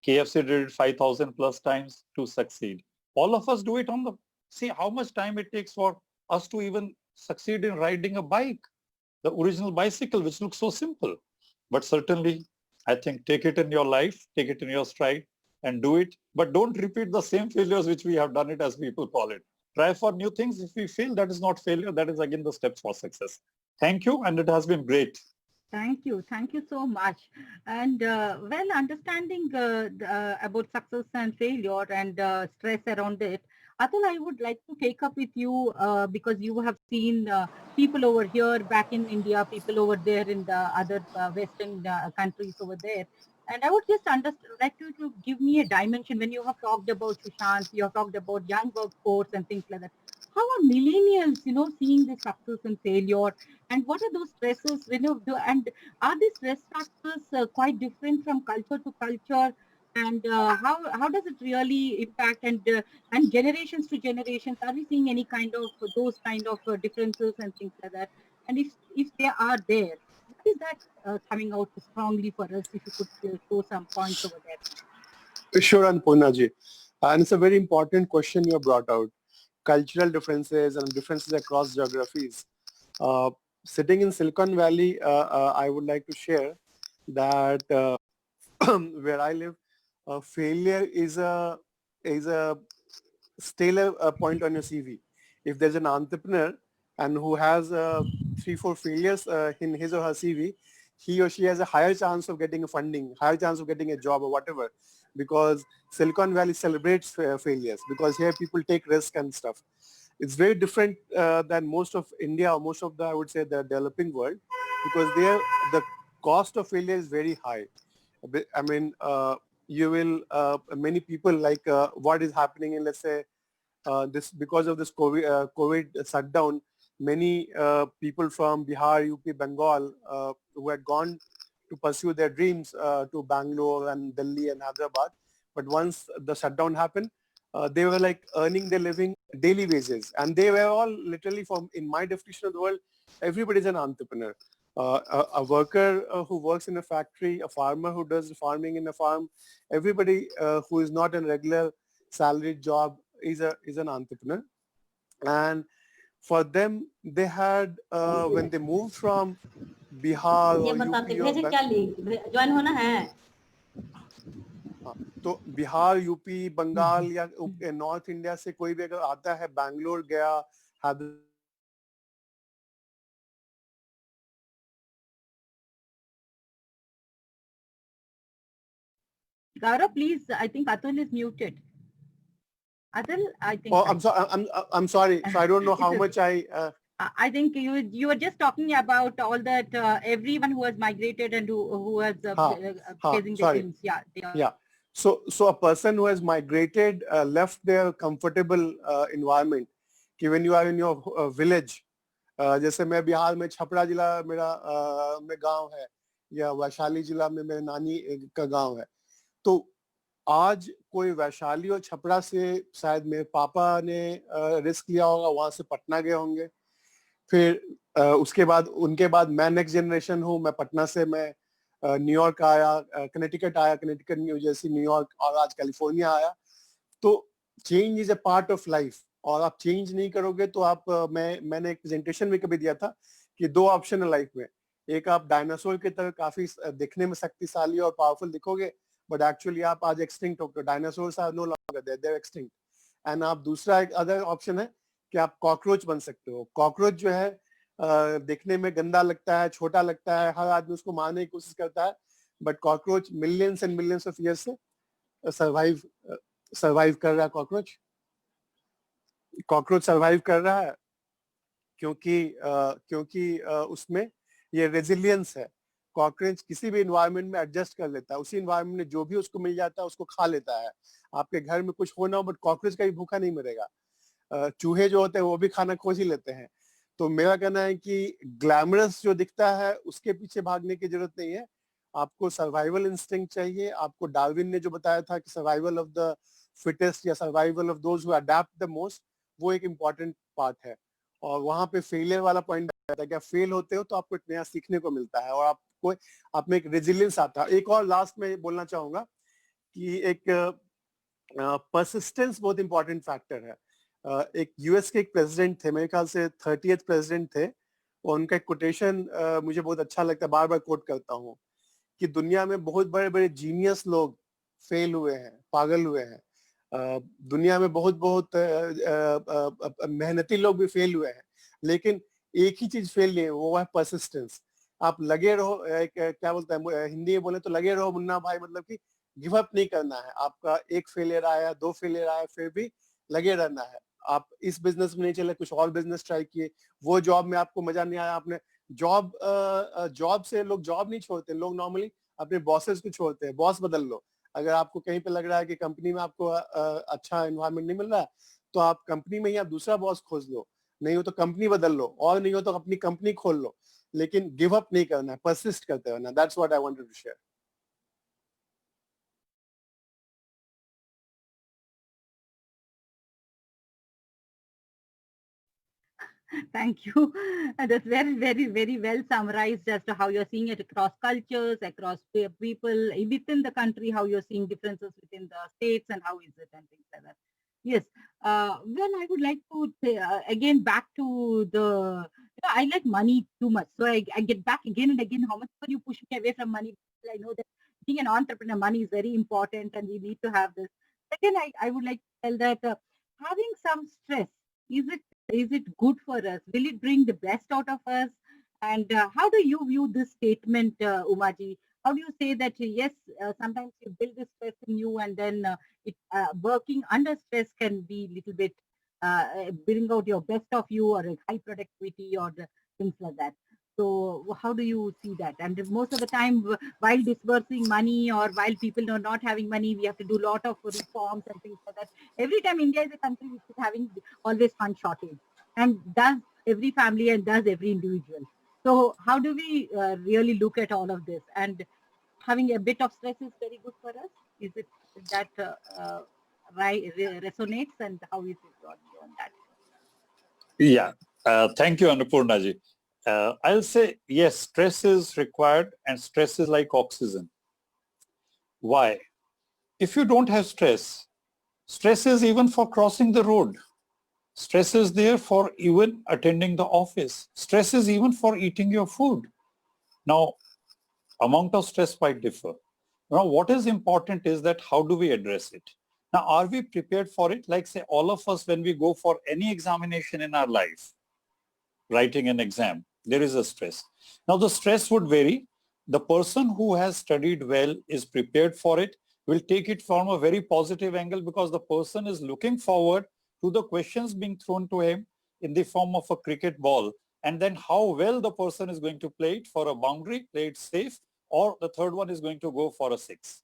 KFC did it 5,000 plus times to succeed. All of us do it on the, see how much time it takes for us to even succeed in riding a bike, the original bicycle, which looks so simple. But certainly, I think take it in your life, take it in your stride and do it. But don't repeat the same failures which we have done it, as people call it. Try for new things. If we fail, that is not failure. That is again the steps for success. Thank you. And it has been great. Thank you. Thank you so much. And well, understanding about success and failure and stress around it, Atul, I would like to take up with you because you have seen people over here back in India, people over there in the other Western countries over there. And I would just like you to give me a dimension when you have talked about Sushant, you have talked about young workforce and things like that. How are millennials, seeing the success and failure? And what are those stresses, and are these stress factors quite different from culture to culture? And how does it really impact and generations to generations? Are we seeing any kind of those kind of differences and things like that? And if they are there, what is that coming out strongly for us? If you could show some points over there. Sure, Annapurna ji. And it's a very important question you have brought out. Cultural differences and differences across geographies. Sitting in Silicon Valley, I would like to share that where I live, failure is a still a point on your CV. If there's an entrepreneur and who has 3-4 failures in his or her CV, he or she has a higher chance of getting a funding, higher chance of getting a job or whatever, because Silicon Valley celebrates failures, because here people take risk and stuff. It's very different than most of India or most of the, I would say, the developing world, because there the cost of failure is very high. I mean, you will, many people like what is happening in, let's say, this because of this COVID shutdown, many people from Bihar, UP, Bengal, who had gone to pursue their dreams to Bangalore and Delhi and Hyderabad. But once the shutdown happened, they were like earning their living daily wages. And they were all literally, from, in my definition of the world, everybody's an entrepreneur. A worker who works in a factory, a farmer who does farming in a farm, everybody who is not in regular salaried job is an entrepreneur. And for them, they had when they moved from Bihar ये or बताते UP or भेजे क्या link join होना है तो Bihar, UP, Bengal या north India से कोई भी अगर आता है, बैंगलोर गया, Hyderabad, Gaurav, please, I think Atul is muted. Atul, I think. oh, I'm sorry. So I don't know how much I think you were just talking about all that everyone who has migrated and who has facing their dreams. Yeah. Yeah. So a person who has migrated, left their comfortable environment. कि when you are in your village, जैसे मैं बिहार में छपरा जिला मेरा में गांव है, या वैशाली जिला में मेरे नानी का गांव है, तो आज कोई वैशाली और छपरा से शायद मेरे पापा ने रिस्क लिया होगा, वहां से पटना गए होंगे, फिर उसके बाद उनके बाद मैं नेक्स्ट जनरेशन हूँ, मैं पटना से मैं न्यूयॉर्क आया, कनेटिकट आया, कनेटिकट, न्यू जर्सी, न्यूयॉर्क, और आज कैलिफोर्निया आया. तो change is a part of life, और आप चेंज नहीं करोगे तो आप मैंने एक प्रेजेंटेशन में कभी दिया था कि 2 ऑप्शन है लाइफ में. एक, आप डायनासोर की तरह काफी दिखने में शक्तिशाली और पावरफुल दिखोगे, बट एक्चुअली आप आज एक्सटिंक्ट हो गए. Dinosaurs are no longer there, they are extinct. And आप दूसरा एक अदर ऑप्शन है कि आप कॉकरोच बन सकते हो. कॉकरोच जो है दिखने में गंदा लगता है, छोटा लगता है, हर आदमी उसको मारने की कोशिश करता है, but cockroach millions and millions of years से सर्वाइव कर रहा है. कॉकरोच सर्वाइव कर रहा है क्योंकि उसमें ये रेजिलियंस है. कॉकरोच किसी भी इन्वायरमेंट में एडजस्ट कर लेता है, उसी इन्वायरमेंट में जो भी उसको मिल जाता है उसको खा लेता है. आपके घर में कुछ होना हो, बट कॉकरोच का भी भूखा नहीं मरेगा. चूहे जो होते हैं वो भी खाना खोज ही लेते हैं. तो मेरा कहना है कि ग्लैमरस जो दिखता है उसके पीछे भागने की जरूरत नहीं है. आपको सर्वाइवल इंस्टिंक्ट चाहिए. आपको डार्विन ने जो बताया था कि सर्वाइवल ऑफ द फिटेस्ट या survival of those who adapt the most, वो एक इम्पॉर्टेंट पार्ट है. और वहां पे फेलियर वाला पॉइंट आता है कि आप फेल होते हो तो आपको एक नया सीखने को मिलता है और आपको आप में एक रेजिलियंस आता है. एक और लास्ट में बोलना चाहूंगा कि एक परसिस्टेंस बहुत इंपॉर्टेंट फैक्टर है. एक यूएस के एक प्रेसिडेंट थे, मेरे ख्याल से 30th प्रेसिडेंट थे, और उनका एक कोटेशन मुझे बहुत अच्छा लगता है, बार बार कोट करता हूँ, कि दुनिया में बहुत बड़े बड़े जीनियस लोग फेल हुए हैं, पागल हुए हैं. दुनिया में बहुत बहुत मेहनती लोग भी फेल हुए हैं, लेकिन एक ही चीज फेल नहीं है, वो है परसिस्टेंस. आप लगे रहो, क्या बोलते हैं हिंदी में बोले तो लगे रहो मुन्ना भाई, मतलब कि गिव अप नहीं करना है. आपका एक फेलियर आया, 2 फेलियर आया, फिर भी लगे रहना है. आप इस बिजनेस में नहीं चले, कुछ और बिजनेस ट्राई किए, वो जॉब में आपको मजा नहीं आया, आपने जॉब से लोग जॉब नहीं छोड़ते, लोग नॉर्मली अपने बॉसेस को छोड़ते हैं. बॉस बदल लो. अगर आपको कहीं पे लग रहा है कि कंपनी में आपको अच्छा एनवायरनमेंट नहीं मिल रहा है, तो आप कंपनी में ही आप दूसरा बॉस खोज लो. नहीं हो तो कंपनी बदल लो, और नहीं हो तो अपनी कंपनी खोल लो, लेकिन गिव अप नहीं करना है, परसिस्ट करते रहना. That's what I wanted to share. Thank you. And that's very, very, very well summarized as to how you're seeing it across cultures, across people within the country, how you're seeing differences within the states, and how is it and things like that. Yes. Well, I would like to say, again back to the. I like money too much, so I get back again and again. How much you push me away from money? I know that being an entrepreneur, money is very important, and we need to have this. Second, I would like to tell that having some stress is it good for us? Will it bring the best out of us? And how do you view this statement, Umaji? How do you say that yes, sometimes you build this stress in you, and then working under stress can be little bit bring out your best of you, or a high productivity, or things like that. So how do you see that? And most of the time, while disbursing money or while people are not having money, we have to do a lot of reforms and things like that. Every time India is a country which is having always fund shortage, and does every family and does every individual. So how do we really look at all of this? And having a bit of stress is very good for us. Is it that resonates, and how is it on that? Yeah. Thank you, Annapurna ji. I'll say, yes, stress is required and stress is like oxygen. Why? If you don't have stress, stress is even for crossing the road. Stress is there for even attending the office. Stress is even for eating your food. Now, amount of stress might differ. Now, what is important is that how do we address it? Now, are we prepared for it? Like say all of us, when we go for any examination in our life, writing an exam, there is a stress. Now, the stress would vary. The person who has studied well is prepared for it, will take it from a very positive angle because the person is looking forward to the questions being thrown to him in the form of a cricket ball, and then how well the person is going to play it for a boundary, play it safe, or the third one is going to go for a six.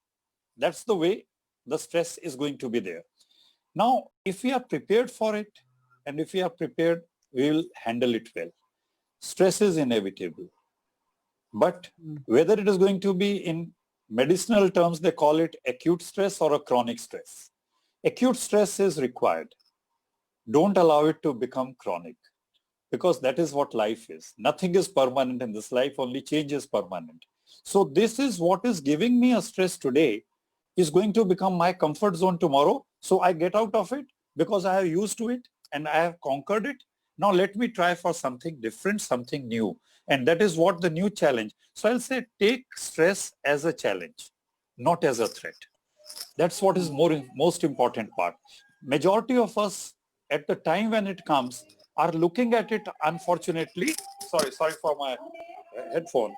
That's the way the stress is going to be there. Now, if we are prepared for it, and if we are prepared, we will handle it well. Stress is inevitable. But whether it is going to be in medicinal terms, they call it acute stress or a chronic stress. Acute stress is required. Don't allow it to become chronic, because that is what life is. Nothing is permanent in this life, only change is permanent. So this is what is giving me a stress today is going to become my comfort zone tomorrow. So I get out of it because I have used to it and I have conquered it. Now let me try for something different, something new. And that is what the new challenge. So I'll say take stress as a challenge, not as a threat. That's what is most important part. Majority of us at the time when it comes are looking at it, unfortunately. Sorry for my headphone.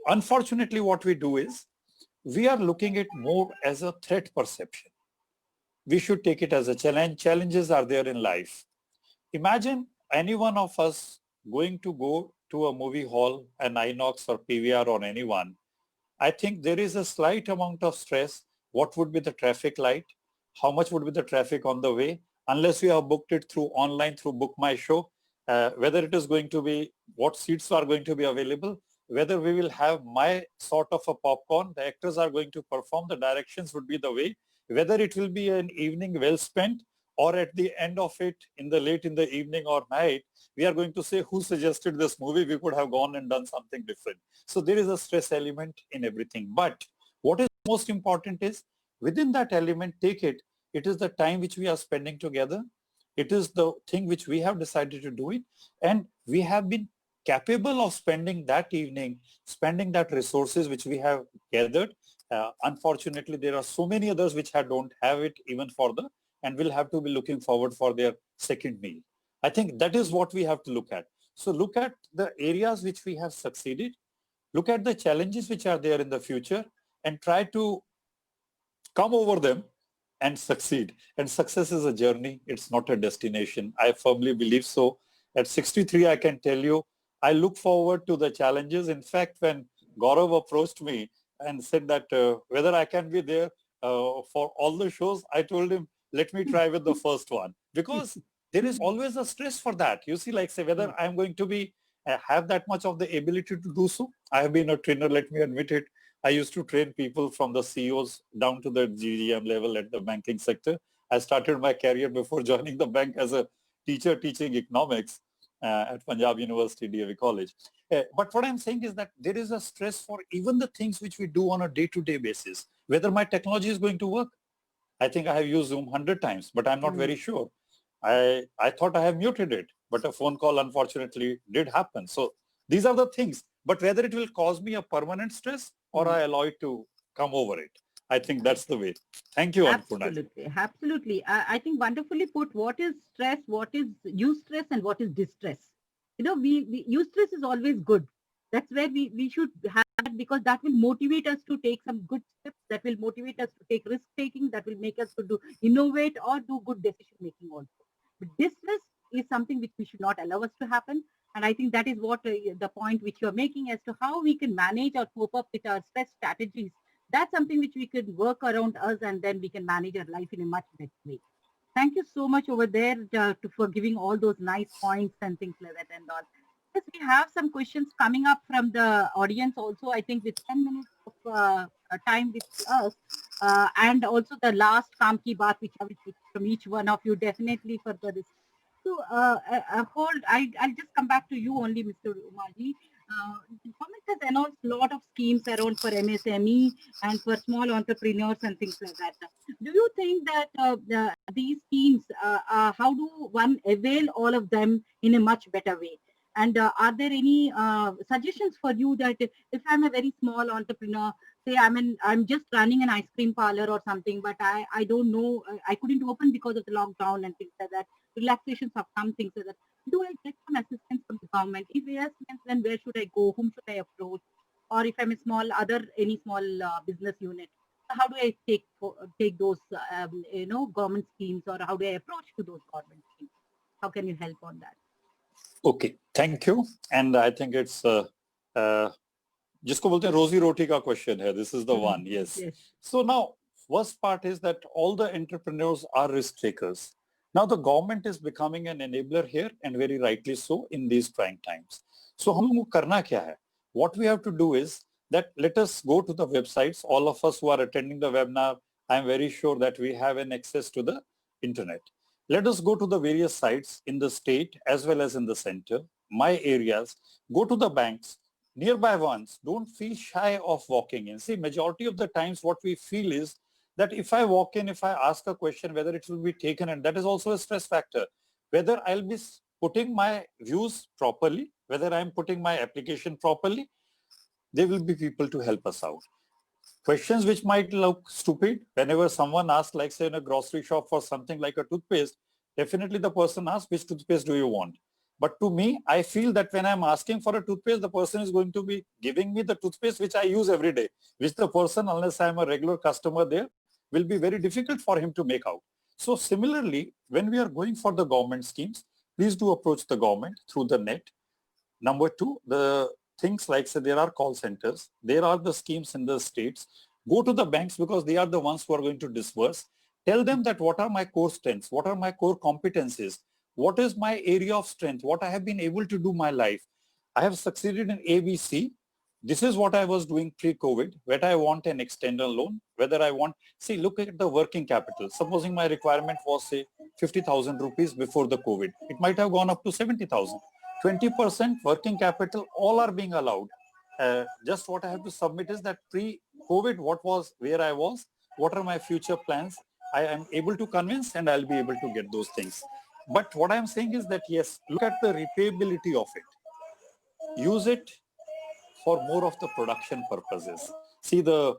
Unfortunately, what we do is we are looking at more as a threat perception. We should take it as a challenge. Challenges are there in life. Imagine any one of us going to go to a movie hall, an INOX or PVR or anyone. I think there is a slight amount of stress. What would be the traffic light? How much would be the traffic on the way? Unless you have booked it through online, through Book My Show, whether it is going to be, what seats are going to be available, whether we will have my sort of a popcorn, the actors are going to perform, the directions would be the way, whether it will be an evening well spent or at the end of it in the late in the evening or night, we are going to say who suggested this movie, we could have gone and done something different. So there is a stress element in everything. But what is most important is within that element, take it. It is the time which we are spending together. It is the thing which we have decided to do it. And we have been capable of spending that evening, spending that resources which we have gathered. Unfortunately, there are so many others which don't have it even for the, and will have to be looking forward for their second meal. I think that is what we have to look at. So look at the areas which we have succeeded, look at the challenges which are there in the future, and try to come over them and succeed. And success is a journey. It's not a destination. I firmly believe so. At 63, I can tell you, I look forward to the challenges. In fact, when Gaurav approached me and said that whether I can be there for all the shows, I told him, let me try with the first one. Because there is always a stress for that. You see, like say, whether I'm going to be have that much of the ability to do so. I have been a trainer, let me admit it. I used to train people from the CEOs down to the GM level at the banking sector. I started my career before joining the bank as a teacher teaching economics at Punjab University DAV College. But what I'm saying is that there is a stress for even the things which we do on a day-to-day basis, whether my technology is going to work. I think I have used Zoom 100 times, but I'm not very sure. I thought I have muted it, but a phone call unfortunately did happen. So these are the things, but whether it will cause me a permanent stress or I allow it to come over it. I think that's the way. Thank you, Annapurna. Absolutely, absolutely. I think wonderfully put. What is stress? What is eustress, and what is distress? You know, we eustress is always good. That's where we should have that, because that will motivate us to take some good steps. That will motivate us to take risk taking. That will make us to do innovate or do good decision making also. But distress is something which we should not allow us to happen. And I think that is what the point which you're making as to how we can manage or cope up with our stress strategies. That's something which we could work around us, and then we can manage our life in a much better way. Thank you so much over there for giving all those nice points and things like that and all. Yes, we have some questions coming up from the audience also. I think with 10 minutes of time with us, and also the last KaamkiBaat which I will take from each one of you definitely for this. So I'll just come back to you only, Mr. Umaji. The government has announced a lot of schemes around for MSME and for small entrepreneurs and things like that. Do you think that these schemes, how do one avail all of them in a much better way? And are there any suggestions for you that if I'm a very small entrepreneur, say I'm just running an ice cream parlor or something, but I don't know, I couldn't open because of the lockdown and things like that. Relaxations have come, things like that. Do I get some assistance from the government? If yes, then where should I go? Whom should I approach? Or if I'm a any small business unit, how do I take those government schemes, or how do I approach to those government schemes? How can you help on that? Okay, thank you. And I think it's जिसको बोलते हैं रोजी रोटी का question है. This is the one. Yes. So now, first part is that all the entrepreneurs are risk takers. Now the government is becoming an enabler here, and very rightly so in these trying times. So हम लोगों को करना क्या है? What we have to do is that let us go to the websites. All of us who are attending the webinar, I am very sure that we have an access to the internet. Let us go to the various sites in the state as well as in the center, my areas, go to the banks, nearby ones. Don't feel shy of walking in. See, majority of the times what we feel is that if I walk in, if I ask a question, whether it will be taken, and that is also a stress factor, whether I'll be putting my views properly, whether I'm putting my application properly, there will be people to help us out. Questions which might look stupid, whenever someone asks, like say in a grocery shop for something like a toothpaste, definitely the person asks, which toothpaste do you want? But to me, I feel that when I'm asking for a toothpaste, the person is going to be giving me the toothpaste which I use every day, which the person, unless I'm a regular customer there, will be very difficult for him to make out. So similarly, when we are going for the government schemes, please do approach the government through the net. Number two, the things like, say, there are call centers, there are the schemes in the states. Go to the banks because they are the ones who are going to disburse. Tell them that what are my core strengths, what are my core competencies, what is my area of strength, what I have been able to do my life. I have succeeded in ABC. This is what I was doing pre-COVID, whether I want an external loan, whether I want, see, look at the working capital. Supposing my requirement was, say, 50,000 rupees before the COVID. It might have gone up to 70,000. 20% working capital, all are being allowed. Just what I have to submit is that pre-COVID, what was where I was, what are my future plans, I am able to convince and I'll be able to get those things. But what I'm saying is that, yes, look at the repayability of it. Use it for more of the production purposes. See, what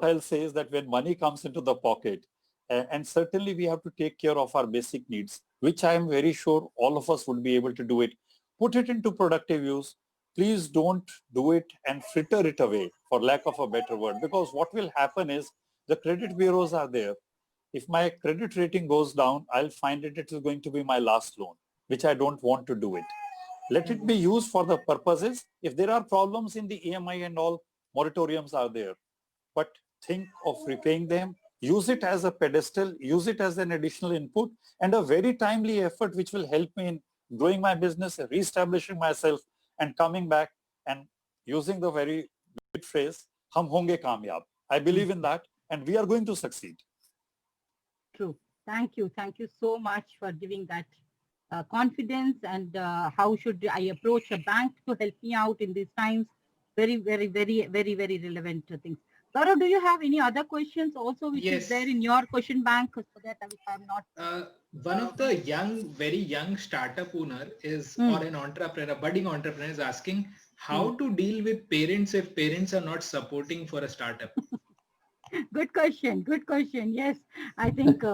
I'll say is that when money comes into the pocket, and certainly we have to take care of our basic needs, which I am very sure all of us would be able to do it. Put it into productive use. Please don't do it and fritter it away, for lack of a better word, because what will happen is the credit bureaus are there. If my credit rating goes down, I'll find it is going to be my last loan, which I don't want to do it. Let it be used for the purposes. If there are problems in the EMI and all, moratoriums are there. But think of repaying them. Use it as a pedestal, use it as an additional input, and a very timely effort which will help me in growing my business, reestablishing myself, and coming back and using the very big phrase, hum honge kamyab. I believe in that, and we are going to succeed. True. Thank you. Thank you so much for giving that confidence. And how should I approach a bank to help me out in these times? Very, very, very, very, very relevant things. Gaurav, do you have any other questions also which is there Yes. in your question bank so that if I'm not... Uh, One of the very young startup owner is, Hmm. or an entrepreneur, budding entrepreneur is asking how Hmm. to deal with parents if parents are not supporting for a startup. Good question. Good question. Yes, I think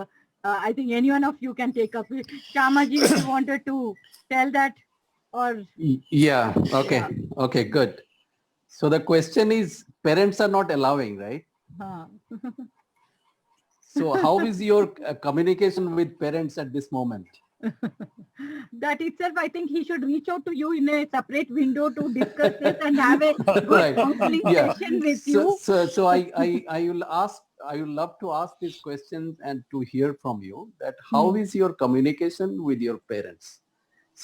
any one of you can take up. Shamaji, if you wanted to tell that, or Yeah. Okay. yeah. Okay. Good. So the question is, parents are not allowing, right? Huh. So how is your communication with parents at this moment? That itself, I think he should reach out to you in a separate window to discuss this and have a good Right. counseling Yeah. session with So, you. so I will ask, I will love to ask these questions and to hear from you that how is your communication with your parents?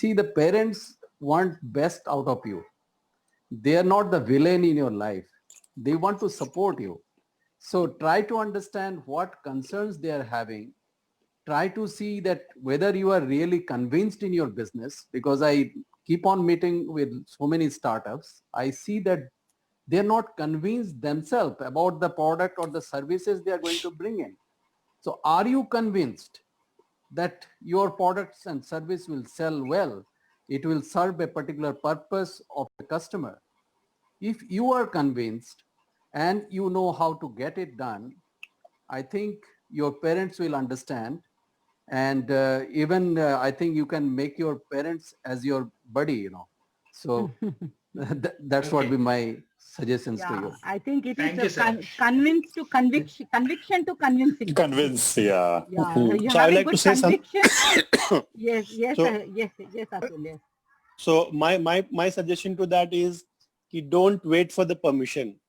See, the parents want best out of you. They are not the villain in your life. They want to support you. So try to understand what concerns they are having. Try to see that whether you are really convinced in your business, because I keep on meeting with so many startups. I see that they're not convinced themselves about the product or the services they are going to bring in. So are you convinced that your products and service will sell well? It will serve a particular purpose of the customer. If you are convinced and you know how to get it done, I think your parents will understand. And even I think you can make your parents as your buddy, So that's what Okay. be my suggestions to Yeah, you. I think it is Thank a you, sir. convince to conviction, conviction to convincing. Convince, yeah. Yeah, you So I have would a like to good say some. conviction. Yes, yes, So yes, yes, Atul, yes. so my suggestion to that is, you don't wait for the permission.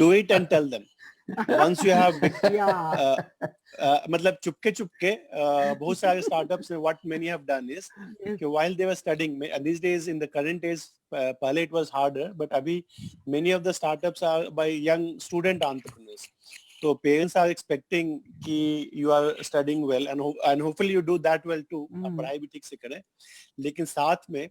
Do it and tell them. Once you have Yeah. मतलब चुपके चुपके बहुत सारे startups what many have done is Yes. while they were studying, these days in the current days पहले it was harder, but अभी many of the startups are by young student entrepreneurs. So parents are expecting कि you are studying well and hopefully you do that well too. आप पढ़ाई भी ठीक से करें, लेकिन साथ में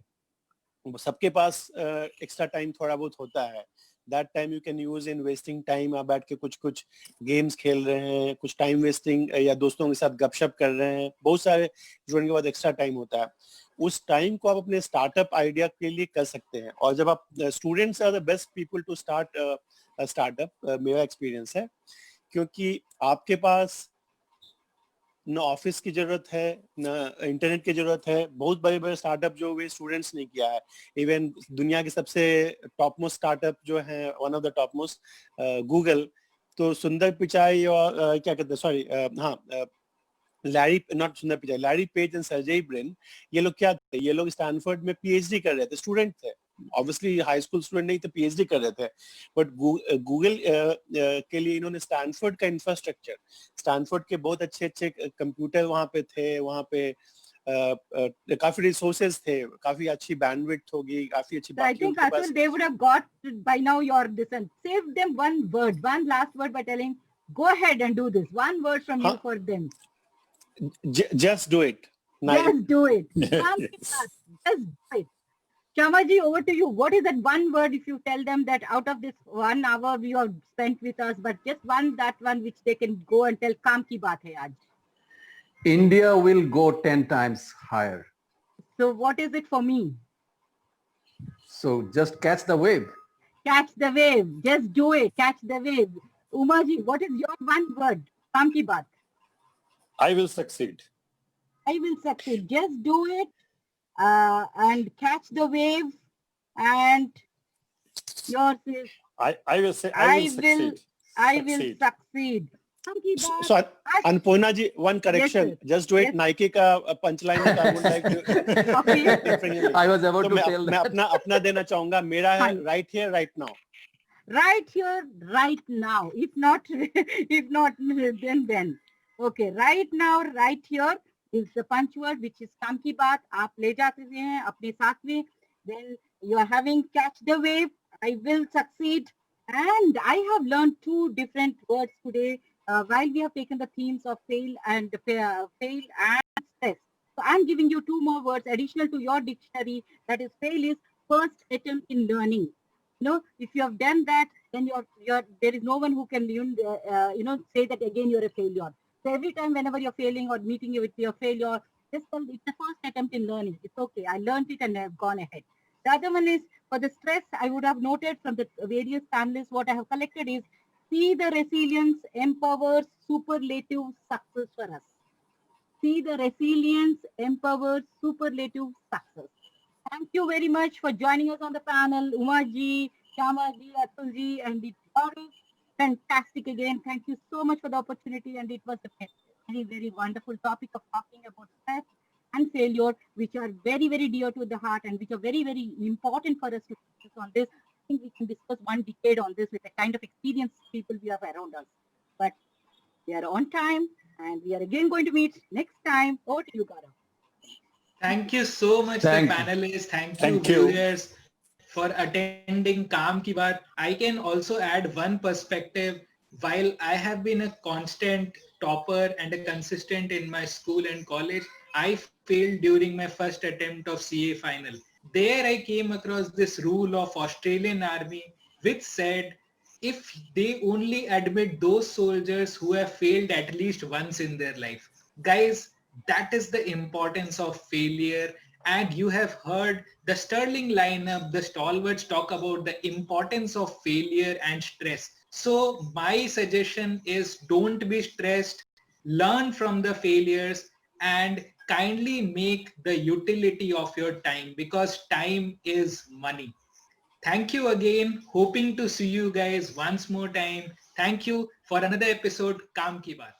सबके पास एक्स्ट्रा टाइम थोड़ा बहुत होता है. That time you can use in wasting time. आप बैठ के कुछ गेम्स खेल रहे हैं, कुछ टाइम वेस्टिंग या दोस्तों के साथ गपशप कर रहे हैं, बहुत सारे जुड़ने के बाद एक्स्ट्रा टाइम होता है. उस टाइम को आप अपने स्टार्टअप आइडिया के लिए कर सकते हैं. और जब आप students are the best people to start startup, मेरा एक्सपीरियंस है, क्योंकि आपके पास न ऑफिस की जरूरत है, न इंटरनेट की जरूरत है. बहुत बड़े बड़े स्टार्टअप जो वे स्टूडेंट्स ने किया है. इवन दुनिया के सबसे टॉप मोस्ट स्टार्टअप जो है, one of the top most, Google, तो सुंदर पिचाई और क्या कहते हैं, सॉरी, हाँ, Larry, not Sundar Pichai, Larry Page and Sergey Brin, ये लोग क्या थे? ये लोग स्टैनफोर्ड में पीएचडी कर रहे थे, स्टूडेंट थे, ऑब्वियसली हाई स्कूल स्टूडेंट नहीं तो पीएचडी कर रहे थे. बट गूगल के लिए इन्होंने स्टैनफोर्ड का इंफ्रास्ट्रक्चर, स्टैनफोर्ड के बहुत अच्छे अच्छे कंप्यूटर वहाँ पे थे, वहाँ पे काफी रिसोर्सेज थे, काफी अच्छी बैंडविड्थ होगी, काफी अच्छी. So I think Atul, they would have got by now your listen. Save them one word, one last word by telling, go ahead and do this. One word from you for them. Just do it. Just do it. Yes. Just do it. Shamaji, over to you. What is that one word if you tell them that out of this 1 hour we have spent with us, but just that one which they can go and tell Kaam ki baat hai aaj. India will go 10 times higher. So what is it for me? So just catch the wave. Catch the wave. Just do it. Catch the wave. Umaji, what is your one word? Kaam ki baat. I will succeed. I will succeed. Just do it and catch the wave. And yours is I will say I will succeed. I will succeed. Kaam ki baat. So Annapurna ji, one correction. Yes, just do it. Yes. Nike का punchline है, I would like to. Okay. I was about तो to tell मैं that. अपना देना चाहूंगा. मेरा है Fine. right here, right now. Right here, right now. If not, then. Okay, right now, right here is the punch word, which is काम की बात. आप ले जाते हैं अपने साथ में. Then you are having catch the wave. I will succeed. And I have learned 2 different words today while we have taken the themes of fail and stress. So I'm giving you two more words additional to your dictionary. That is, fail is first attempt in learning. If you have done that, then there is no one who can say that again you're a failure. So every time whenever you're failing or meeting with your failure, just tell it's the first attempt in learning. It's okay. I learned it and I have gone ahead. The other one is for the stress. I would have noted from the various panelists what I have collected is see the resilience empowers superlative success for us. See the resilience empowers superlative success. Thank you very much for joining us on the panel, Umaji, Shyamaji, Atulji, and it was fantastic again. Thank you so much for the opportunity, and it was a very, very wonderful topic of talking about stress and failure, which are very, very dear to the heart and which are very, very important for us to focus on this. I think we can discuss 1 decade on this with the kind of experienced people we have around us. But we are on time, and we are again going to meet next time. Over to you, Gaurav. Thank you so much, the panelists. Thank you, viewers, for attending Kaam Ki Baat. I can also add one perspective. While I have been a constant topper and a consistent in my school and college, I failed during my first attempt of CA final. There I came across this rule of Australian Army, which said, if they only admit those soldiers who have failed at least once in their life. Guys, that is the importance of failure. And you have heard the Sterling lineup, the stalwarts talk about the importance of failure and stress. So my suggestion is don't be stressed, learn from the failures and kindly make the utility of your time because time is money. Thank you again. Hoping to see you guys once more time. Thank you for another episode, Kaam Ki Baat.